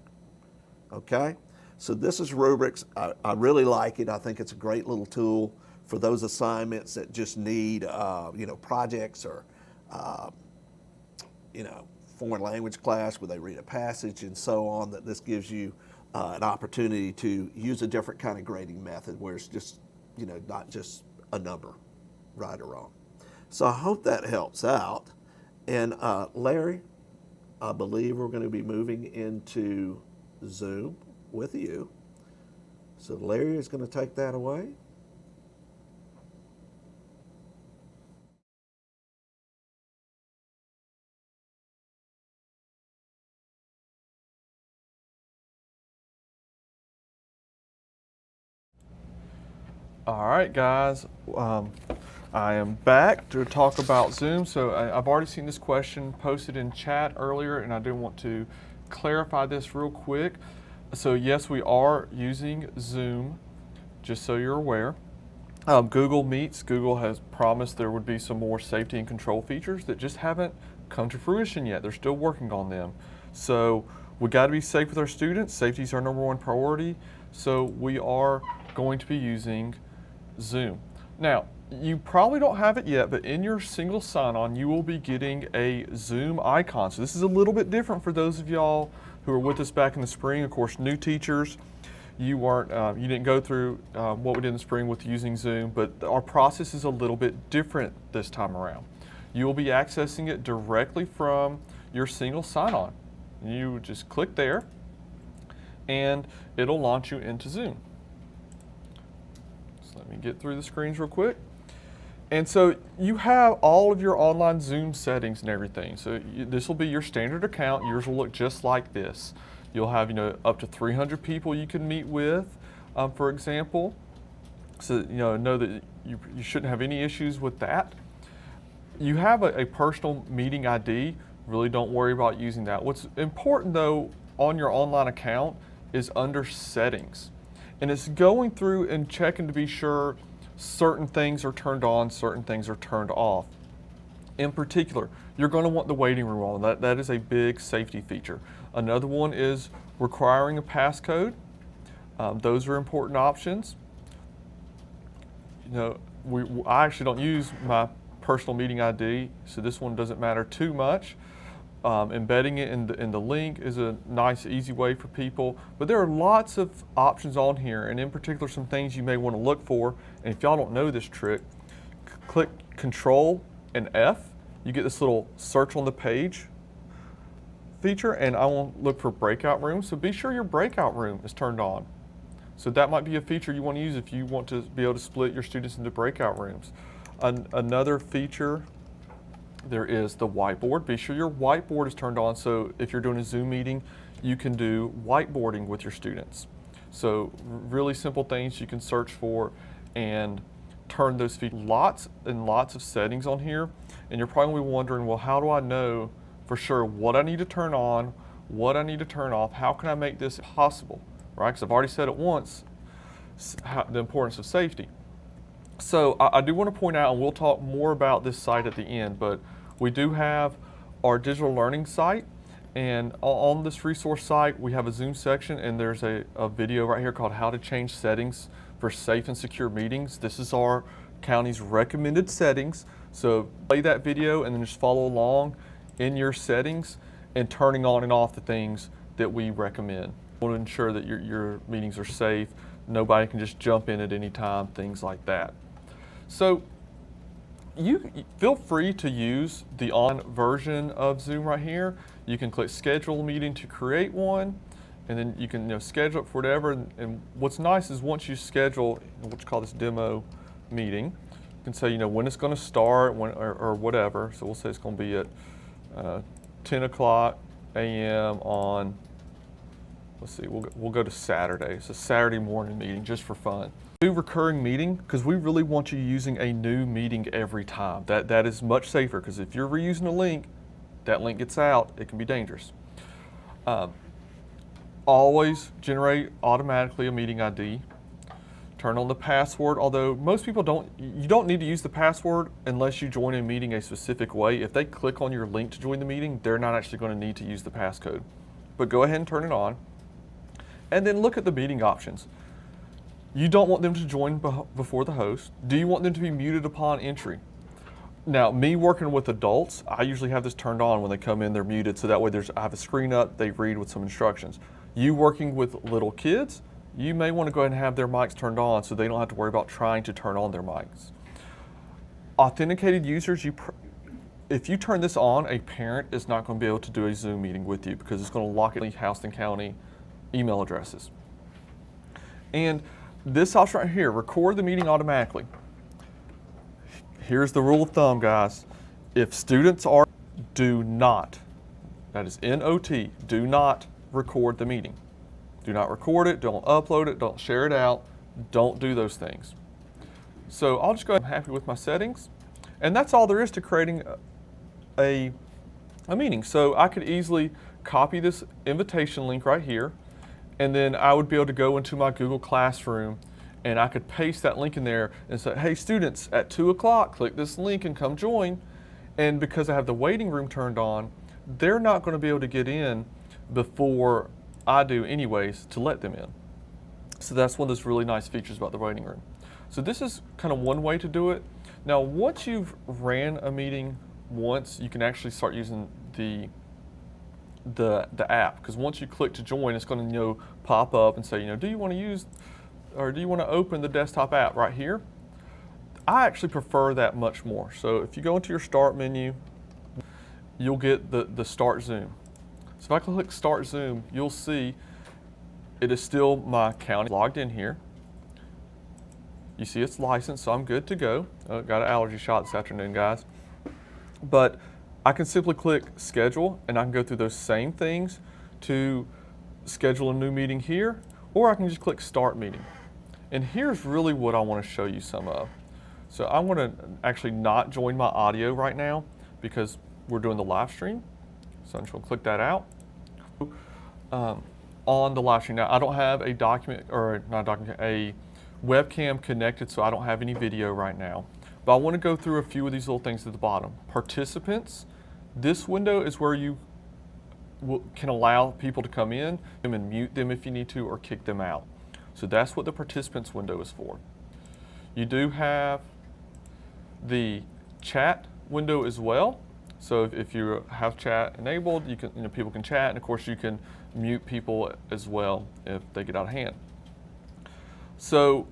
Okay? So this is rubrics. I really like it. I think it's a great little tool for those assignments that just need, projects or, foreign language class where they read a passage and so on, that this gives you an opportunity to use a different kind of grading method where it's just, not just a number, right or wrong. So I hope that helps out. And Larry, I believe we're going to be moving into Zoom with you. So Larry is going to take that away. All right, guys. I am back to talk about Zoom. So I've already seen this question posted in chat earlier, and I do want to clarify this real quick. So yes, we are using Zoom, just so you're aware. Google Meets, Google has promised there would be some more safety and control features that just haven't come to fruition yet. They're still working on them. So we got to be safe with our students. Safety is our #1 priority. So we are going to be using Zoom. Now, you probably don't have it yet, but in your single sign-on, you will be getting a Zoom icon. So this is a little bit different for those of y'all who were with us back in the spring. Of course, new teachers, you didn't go through what we did in the spring with using Zoom, but our process is a little bit different this time around. You will be accessing it directly from your single sign-on. You just click there, and it'll launch you into Zoom. So Let me get through the screens real quick. And so you have all of your online Zoom settings and everything. So this will be your standard account. Yours will look just like this. You'll have, up to 300 people you can meet with, for example. So, know that you shouldn't have any issues with that. You have a personal meeting ID. Really don't worry about using that. What's important though on your online account is under settings. And it's going through and checking to be sure certain things are turned on, certain things are turned off. In particular, you're going to want the waiting room on. That is a big safety feature. Another one is requiring a passcode. Those are important options. I actually don't use my personal meeting ID, so this one doesn't matter too much. Embedding it in the link is a nice, easy way for people. But there are lots of options on here, and in particular, some things you may want to look for. And if y'all don't know this trick, click Control and F. You get this little search on the page feature, and I want to look for breakout rooms. So be sure your breakout room is turned on. So that might be a feature you want to use if you want to be able to split your students into breakout rooms. Another feature, there is the whiteboard. Be sure your whiteboard is turned on, so if you're doing a Zoom meeting, you can do whiteboarding with your students. So really simple things you can search for and turn those features. Lots and lots of settings on here, and you're probably wondering, well, how do I know for sure what I need to turn on, what I need to turn off? How can I make this possible, right? Because I've already said it once, the importance of safety. So I do want to point out, and we'll talk more about this site at the end, but we do have our digital learning site, and on this resource site we have a Zoom section, and there's a video right here called How to Change Settings for Safe and Secure Meetings. This is our county's recommended settings, so play that video and then just follow along in your settings and turning on and off the things that we recommend. We want to ensure that your meetings are safe, nobody can just jump in at any time, things like that. So you feel free to use the on version of Zoom right here. You can click schedule a meeting to create one, and then you can schedule it for whatever. And what's nice is once you schedule what you call this demo meeting, you can say when it's going to start, or whatever. So we'll say it's going to be at 10 o'clock a.m. on, let's see, we'll go to Saturday. It's a Saturday morning meeting just for fun. New recurring meeting, because we really want you using a new meeting every time. That is much safer, because if you're reusing a link, that link gets out, it can be dangerous. Always generate automatically a meeting ID. Turn on the password, although most people you don't need to use the password unless you join a meeting a specific way. If they click on your link to join the meeting, they're not actually going to need to use the passcode. But go ahead and turn it on. And then look at the meeting options. You don't want them to join before the host. Do you want them to be muted upon entry? Now, me working with adults, I usually have this turned on when they come in, they're muted, so that way I have a screen up, they read with some instructions. You working with little kids, you may want to go ahead and have their mics turned on so they don't have to worry about trying to turn on their mics. Authenticated users, if you turn this on, a parent is not going to be able to do a Zoom meeting with you because it's going to lock it Houston County email addresses. And this option right here, record the meeting automatically. Here's the rule of thumb, guys. If students do not, that is N-O-T, do not record the meeting. Do not record it, don't upload it, don't share it out, don't do those things. So I'll just go ahead, I'm happy with my settings. And that's all there is to creating a meeting. So I could easily copy this invitation link right here, and then I would be able to go into my Google Classroom and I could paste that link in there and say, hey students, at 2 o'clock, click this link and come join. And because I have the waiting room turned on, they're not going to be able to get in before I do anyways to let them in. So that's one of those really nice features about the waiting room. So this is kind of one way to do it. Now, once you've ran a meeting once, you can actually start using the app, because once you click to join, it's going to pop up and say, do you want to use, or do you want to open the desktop app right here? I actually prefer that much more. So if you go into your start menu, you'll get the Start Zoom. So if I click Start Zoom, you'll see it is still my county logged in here. You see it's licensed, so I'm good to go. Got an allergy shot this afternoon, guys. But I can simply click schedule, and I can go through those same things to schedule a new meeting here, or I can just click start meeting. And here's really what I want to show you some of. So I'm going to actually not join my audio right now because we're doing the live stream. So I'm just going to click that out. On the live stream now, I don't have a document, or not a document, a webcam connected, so I don't have any video right now. But I want to go through a few of these little things at the bottom. Participants, this window is where you can allow people to come in and mute them if you need to, or kick them out. So that's what the participants window is for. You do have the chat window as well. So if you have chat enabled, you can, people can chat, and of course you can mute people as well if they get out of hand. So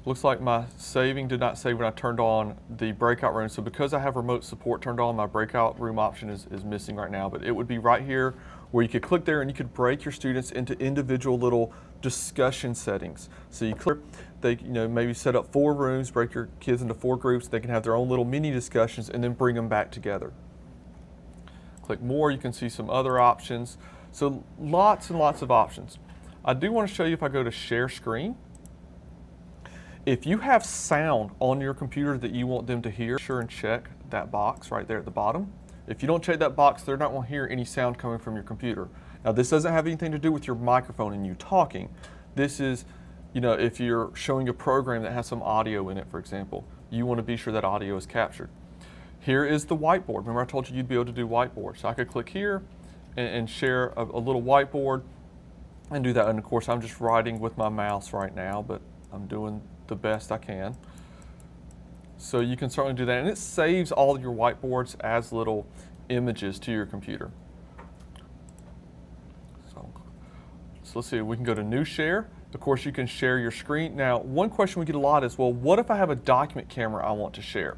looks like my saving did not save when I turned on the breakout room. So because I have remote support turned on, my breakout room option is missing right now, but it would be right here where you could click there and you could break your students into individual little discussion settings. So you click, they maybe set up 4 rooms, break your kids into 4 groups. They can have their own little mini discussions and then bring them back together. Click more, you can see some other options. So lots and lots of options. I do want to show you, if I go to share screen, if you have sound on your computer that you want them to hear, sure and check that box right there at the bottom. If you don't check that box, they're not going to hear any sound coming from your computer. Now this doesn't have anything to do with your microphone and you talking. This is, if you're showing a program that has some audio in it, for example, you want to be sure that audio is captured. Here is the whiteboard. Remember I told you you'd be able to do whiteboard. So I could click here and share a little whiteboard and do that. And of course I'm just writing with my mouse right now, but I'm doing the best I can. So you can certainly do that, and it saves all your whiteboards as little images to your computer. So let's see, we can go to new share. Of course you can share your screen. Now one question we get a lot is, well, what if I have a document camera I want to share?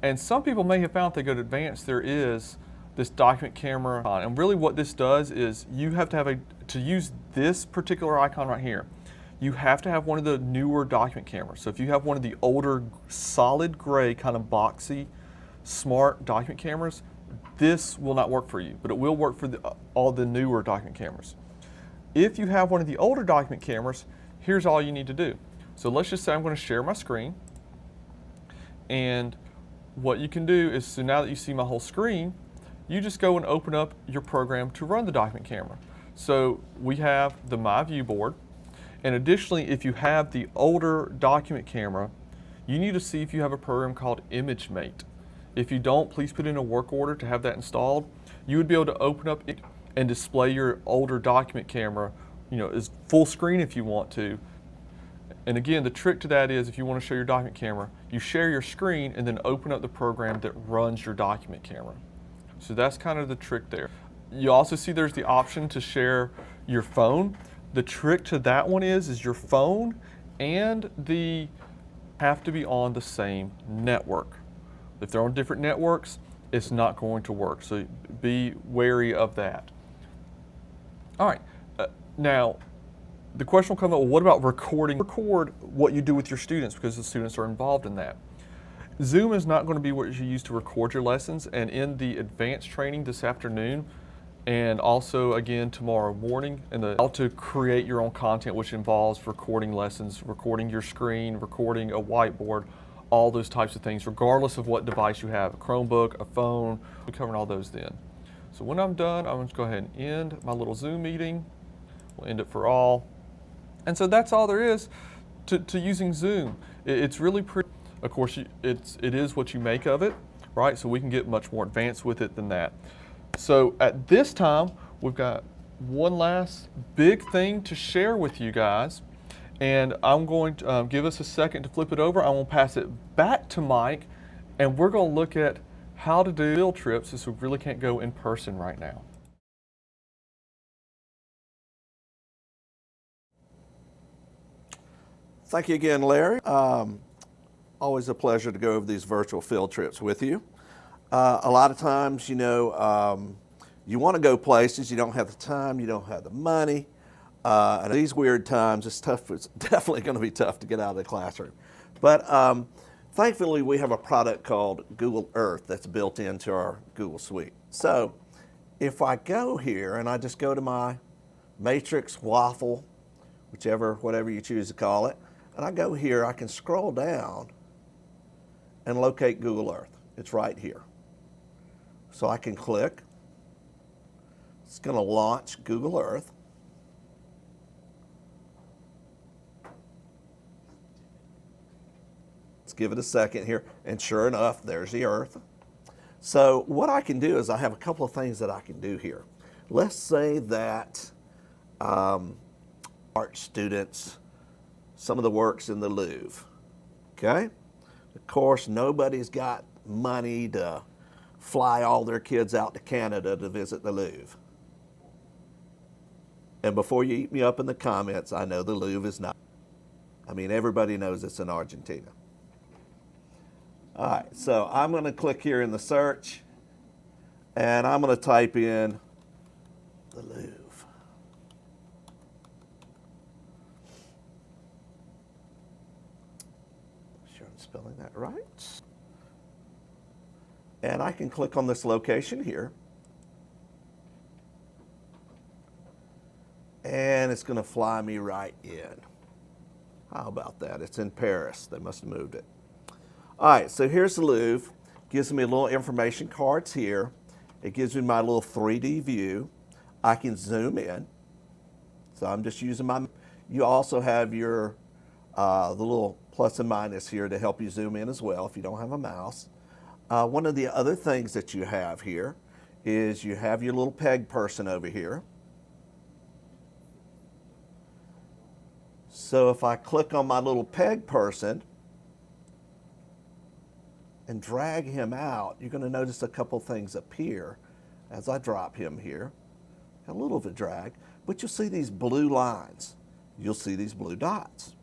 And some people may have found if they go to advanced, there is this document camera on. And really what this does is you have to have to use this particular icon right here, you have to have one of the newer document cameras. So if you have one of the older solid gray kind of boxy smart document cameras, this will not work for you, but it will work for all the newer document cameras. If you have one of the older document cameras, here's all you need to do. So let's just say I'm going to share my screen, and what you can do is, so now that you see my whole screen, you just go and open up your program to run the document camera. So we have the My View board. And additionally, if you have the older document camera, you need to see if you have a program called ImageMate. If you don't, please put in a work order to have that installed. You would be able to open up it and display your older document camera, as full screen if you want to. And again, the trick to that is, if you want to show your document camera, you share your screen and then open up the program that runs your document camera. So that's kind of the trick there. You also see there's the option to share your phone. The trick to that one is your phone and the have to be on the same network. If they're on different networks, it's not going to work. So be wary of that. All right, now the question will come up, well, what about recording? Record what you do with your students, because the students are involved in that. Zoom is not going to be what you use to record your lessons, and in the advanced training this afternoon, and also again tomorrow morning, and how to create your own content, which involves recording lessons, recording your screen, recording a whiteboard, all those types of things, regardless of what device you have, a Chromebook, a phone. We're covering all those then. So when I'm done, I'm going to go ahead and end my little Zoom meeting. We'll end it for all. And so that's all there is to using Zoom. It's really pretty. Of course, it is what you make of it, right? So we can get much more advanced with it than that. So at this time, we've got one last big thing to share with you guys, and I'm going to give us a second to flip it over. I'm going to pass it back to Mike, and we're going to look at how to do field trips since we really can't go in person right now. Thank you again, Larry. Always a pleasure to go over these virtual field trips with you. A lot of times, you want to go places, you don't have the time, you don't have the money. And these weird times, it's tough. It's definitely going to be tough to get out of the classroom. But thankfully, we have a product called Google Earth that's built into our Google Suite. So if I go here and I just go to my Matrix Waffle, whatever you choose to call it, and I go here, I can scroll down and locate Google Earth. It's right here. So I can click. It's going to launch Google Earth. Let's give it a second here, and sure enough, there's the Earth. So what I can do is I have a couple of things that I can do here. Let's say that art students, some of the works in the Louvre, okay? Of course, nobody's got money to fly all their kids out to Canada to visit the Louvre. And before you eat me up in the comments, I know the Louvre is not. I mean, everybody knows it's in Argentina. All right, so I'm going to click here in the search, and I'm going to type in the Louvre. Sure I'm spelling that right. And I can click on this location here. And it's going to fly me right in. How about that? It's in Paris. They must have moved it. All right, so here's the Louvre. Gives me a little information cards here. It gives me my little 3D view. I can zoom in. So I'm just using my, you also have your, the little plus and minus here to help you zoom in as well if you don't have a mouse. One of the other things that you have here is you have your little peg person over here. So if I click on my little peg person and drag him out, you're going to notice a couple things appear as I drop him here. A little bit of drag, but you'll see these blue lines. You'll see these blue dots.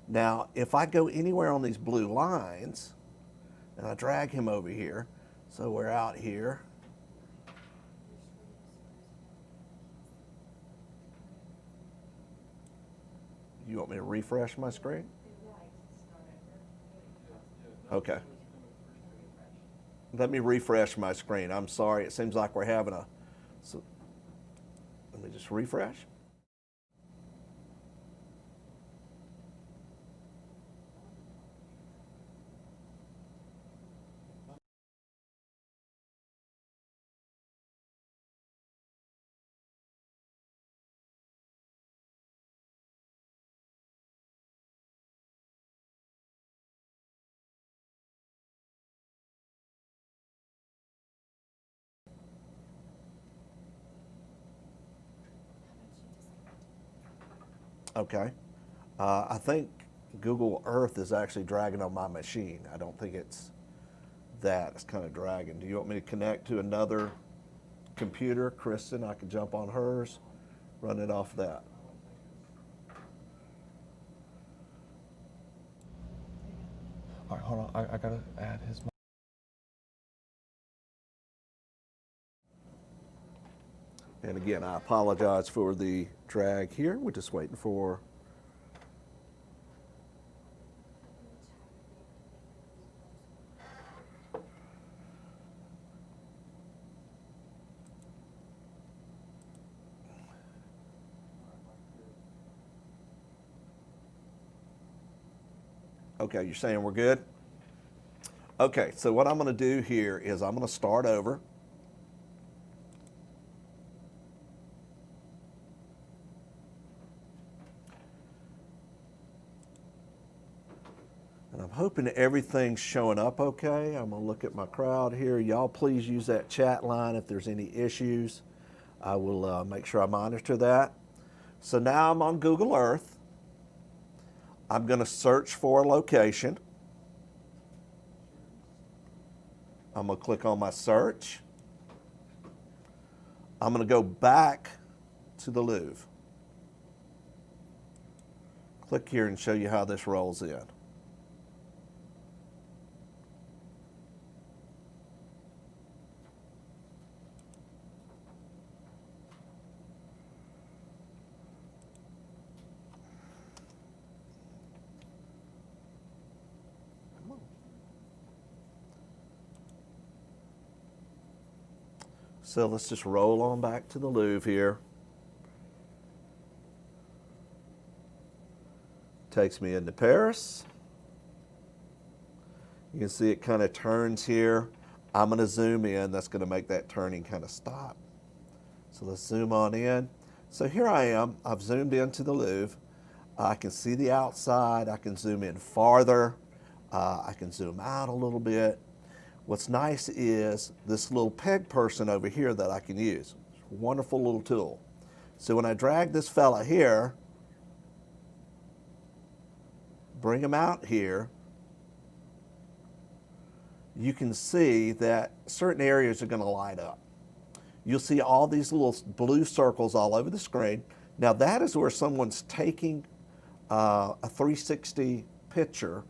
Now, if I go anywhere on these blue lines and I drag him over here, so we're out here. You want me to refresh my screen? Okay. Let me refresh my screen. I'm sorry, it seems like we're having a, so let me just refresh. Okay. I think Google Earth is actually dragging on my machine. I don't think it's that. It's kind of dragging. Do you want me to connect to another computer? Kristen, I can jump on hers, run it off that. All right, hold on. I got to add his. And again, I apologize for the drag here. We're just waiting for. Okay, you're saying we're good? Okay, so what I'm going to do here is I'm going to start over. And I'm hoping everything's showing up okay. I'm going to look at my crowd here. Y'all please use that chat line if there's any issues. I will make sure I monitor that. So now I'm on Google Earth. I'm going to search for a location. I'm going to click on my search. I'm going to go back to the Louvre. Click here and show you how this rolls in. So let's just roll on back to the Louvre here. Takes me into Paris. You can see it kind of turns here. I'm going to zoom in. That's going to make that turning kind of stop. So let's zoom on in. So here I am. I've zoomed into the Louvre. I can see the outside. I can zoom in farther. I can zoom out a little bit. What's nice is this little peg person over here that I can use. It's a wonderful little tool. So when I drag this fella here, bring him out here, you can see that certain areas are going to light up. You'll see all these little blue circles all over the screen. Now that is where someone's taking a 360 picture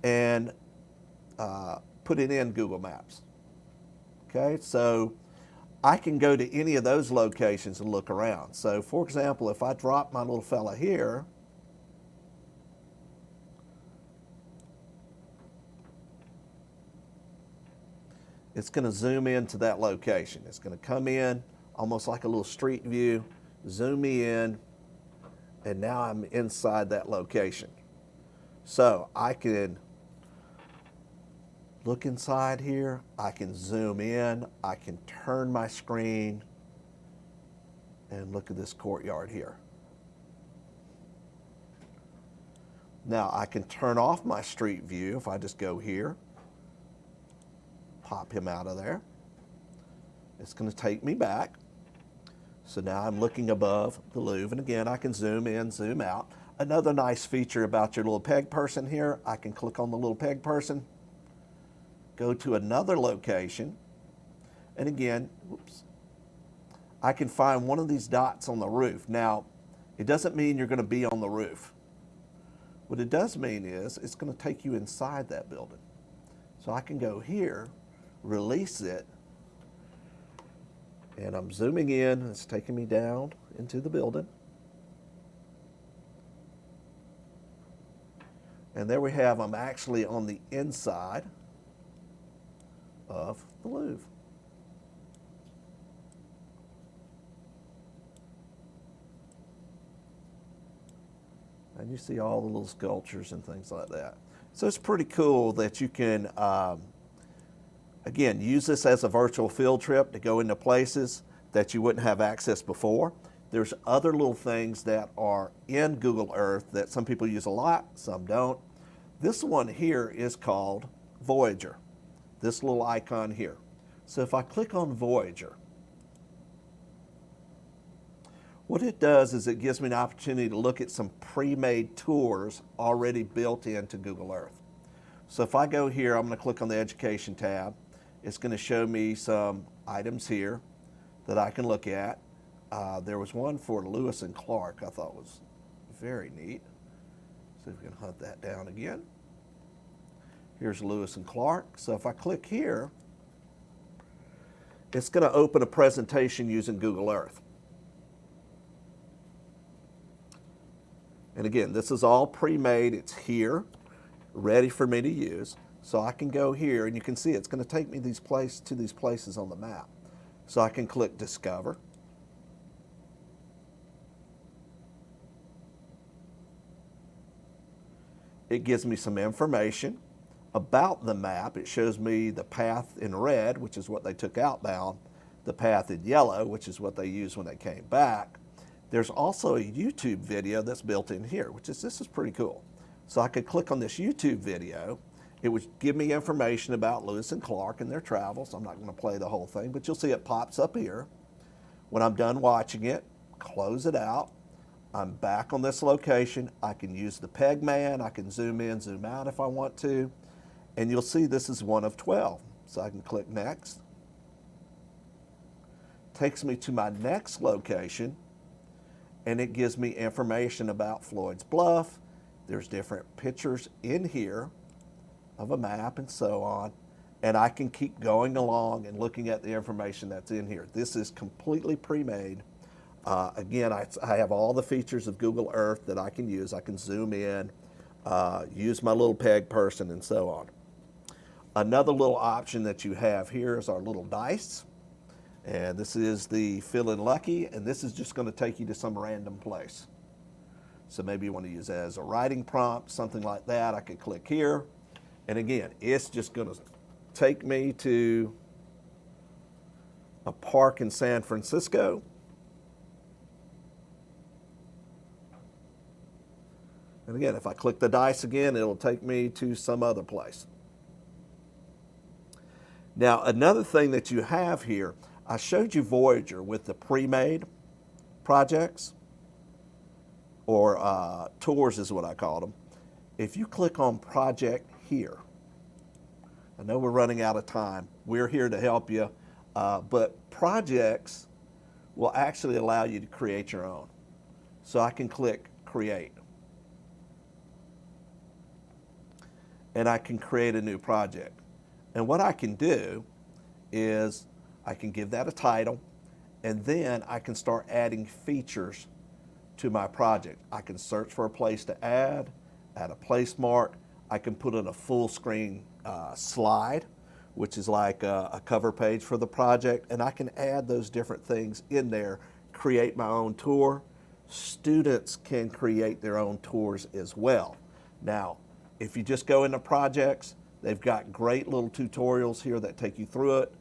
and put it in Google Maps. Okay, so I can go to any of those locations and look around. So for example, if I drop my little fella here, it's going to zoom into that location. It's going to come in almost like a little street view, zoom me in, and now I'm inside that location. So I can look inside here, I can zoom in, I can turn my screen, and look at this courtyard here. Now I can turn off my street view if I just go here, pop him out of there. It's going to take me back. So now I'm looking above the Louvre, and again I can zoom in, zoom out. Another nice feature about your little peg person here, I can click on the little peg person, go to another location, and again, whoops, I can find one of these dots on the roof. Now, it doesn't mean you're going to be on the roof. What it does mean is it's going to take you inside that building. So I can go here, release it, and I'm zooming in. It's taking me down into the building. And there we have, I'm actually on the inside of the Louvre. And you see all the little sculptures and things like that. So it's pretty cool that you can, again, use this as a virtual field trip to go into places that you wouldn't have access before. There's other little things that are in Google Earth that some people use a lot, some don't. This one here is called Voyager, this little icon here. So if I click on Voyager, what it does is it gives me an opportunity to look at some pre-made tours already built into Google Earth. So if I go here, I'm going to click on the Education tab. It's going to show me some items here that I can look at. There was one for Lewis and Clark I thought was very neat. See if we can hunt that down again. Here's Lewis and Clark. So if I click here, it's going to open a presentation using Google Earth. And again, this is all pre-made. It's here, ready for me to use. So I can go here, and you can see it's going to take me to these places on the map. So I can click Discover. It gives me some information about the map. It shows me the path in red, which is what they took outbound, the path in yellow, which is what they used when they came back. There's also a YouTube video that's built in here, this is pretty cool. So I could click on this YouTube video. It would give me information about Lewis and Clark and their travels. I'm not going to play the whole thing, but you'll see it pops up here. When I'm done watching it, close it out. I'm back on this location. I can use the peg man. I can zoom in, zoom out if I want to. And you'll see this is one of 12. So I can click Next. Takes me to my next location, and it gives me information about Floyd's Bluff. There's different pictures in here of a map and so on. And I can keep going along and looking at the information that's in here. This is completely pre-made. Again, I have all the features of Google Earth that I can use. I can zoom in, use my little peg person, and so on. Another little option that you have here is our little dice. And this is the Feeling Lucky, and this is just going to take you to some random place. So maybe you want to use it as a writing prompt, something like that. I could click here. And again, it's just going to take me to a park in San Francisco. And again, if I click the dice again, it'll take me to some other place. Now, another thing that you have here, I showed you Voyager with the pre-made projects, or tours is what I call them. If you click on project here, I know we're running out of time. We're here to help you, but projects will actually allow you to create your own. So I can click create. And I can create a new project. And what I can do is I can give that a title, and then I can start adding features to my project. I can search for a place to add a place mark. I can put in a full screen slide, which is like a cover page for the project, and I can add those different things in there, create my own tour. Students can create their own tours as well. Now, if you just go into projects, they've got great little tutorials here that take you through it.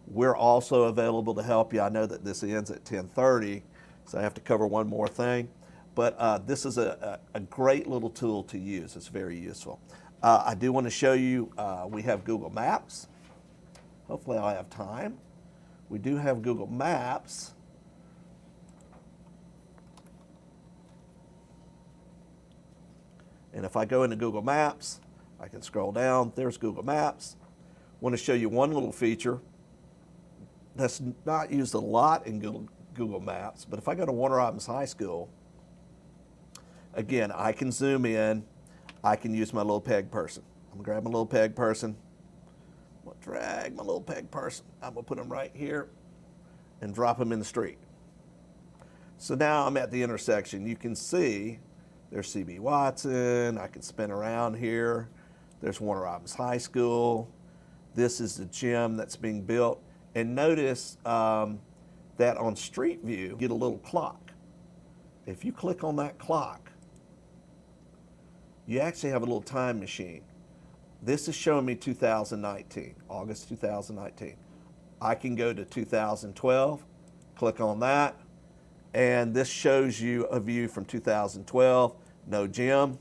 We're also available to help you. I know that this ends at 10:30, so I have to cover one more thing. But this is a great little tool to use. It's very useful. I do want to show you, we have Google Maps. Hopefully I'll have time. We do have Google Maps. And if I go into Google Maps, I can scroll down. There's Google Maps. I want to show you one little feature that's not used a lot in Google Maps, but if I go to Warner Robins High School, again, I can zoom in. I can use my little peg person. I'm gonna grab my little peg person. I'm gonna drag my little peg person. I'm gonna put him right here and drop him in the street. So now I'm at the intersection. You can see there's C.B. Watson. I can spin around here. There's Warner Robins High School. This is the gym that's being built. And notice that on Street View, you get a little clock. If you click on that clock, you actually have a little time machine. This is showing me 2019, August 2019. I can go to 2012, click on that, and this shows you a view from 2012, no gym.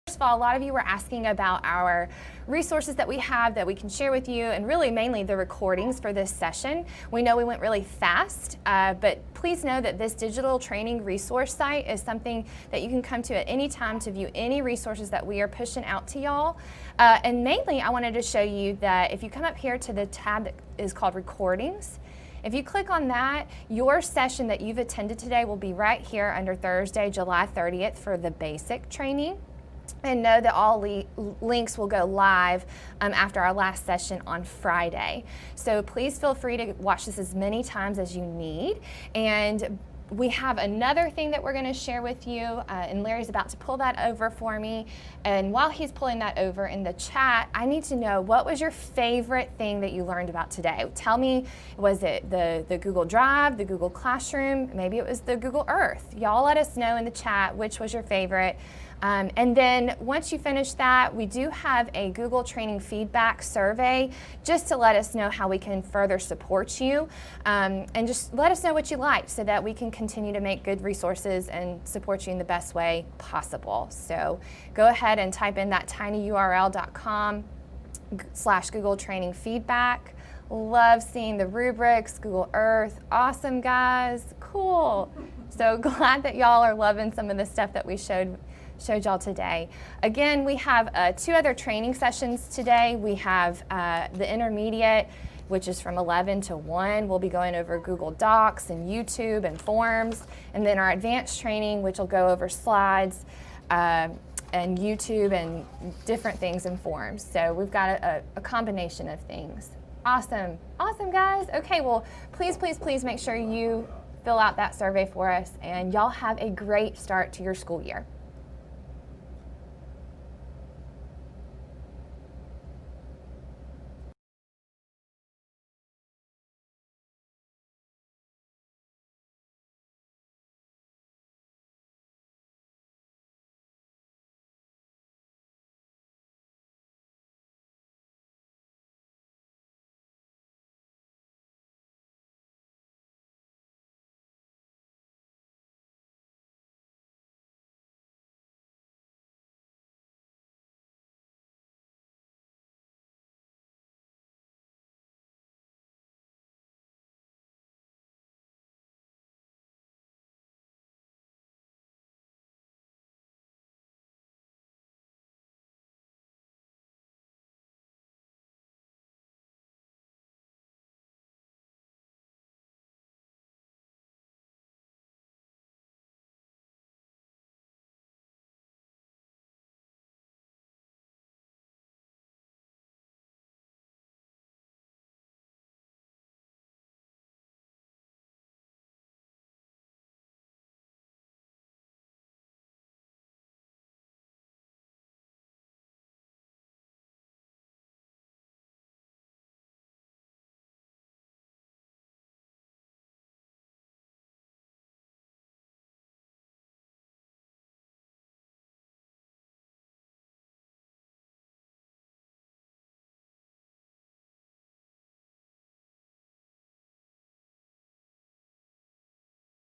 First of all, a lot of you were asking about our resources that we have that we can share with you, and really mainly the recordings for this session. We know we went really fast, but please know that this digital training resource site is something that you can come to at any time to view any resources that we are pushing out to y'all. And mainly, I wanted to show you that if you come up here to the tab that is called Recordings, if you click on that, your session that you've attended today will be right here under Thursday, July 30th for the basic training. And know that all links will go live after our last session on Friday. So please feel free to watch this as many times as you need. And we have another thing that we're going to share with you, and Larry's about to pull that over for me. And while he's pulling that over in the chat, I need to know, what was your favorite thing that you learned about today? Tell me, was it the Google Drive, the Google Classroom, maybe it was the Google Earth? Y'all let us know in the chat which was your favorite. And then once you finish that, we do have a Google Training feedback survey just to let us know how we can further support you, and just let us know what you like so that we can continue to make good resources and support you in the best way possible. So go ahead and type in that tinyurl.com/Google Training feedback. Love seeing the rubrics, Google Earth, awesome guys, cool. So glad that y'all are loving some of the stuff that we showed y'all today. Again, we have 2 other training sessions today. We have the intermediate which is from 11 to 1. We'll be going over Google Docs and YouTube and Forms. And then our advanced training, which will go over slides and YouTube and different things in Forms. So we've got a combination of things. Awesome. Awesome, guys. Okay, well, please, please, please make sure you fill out that survey for us, and y'all have a great start to your school year.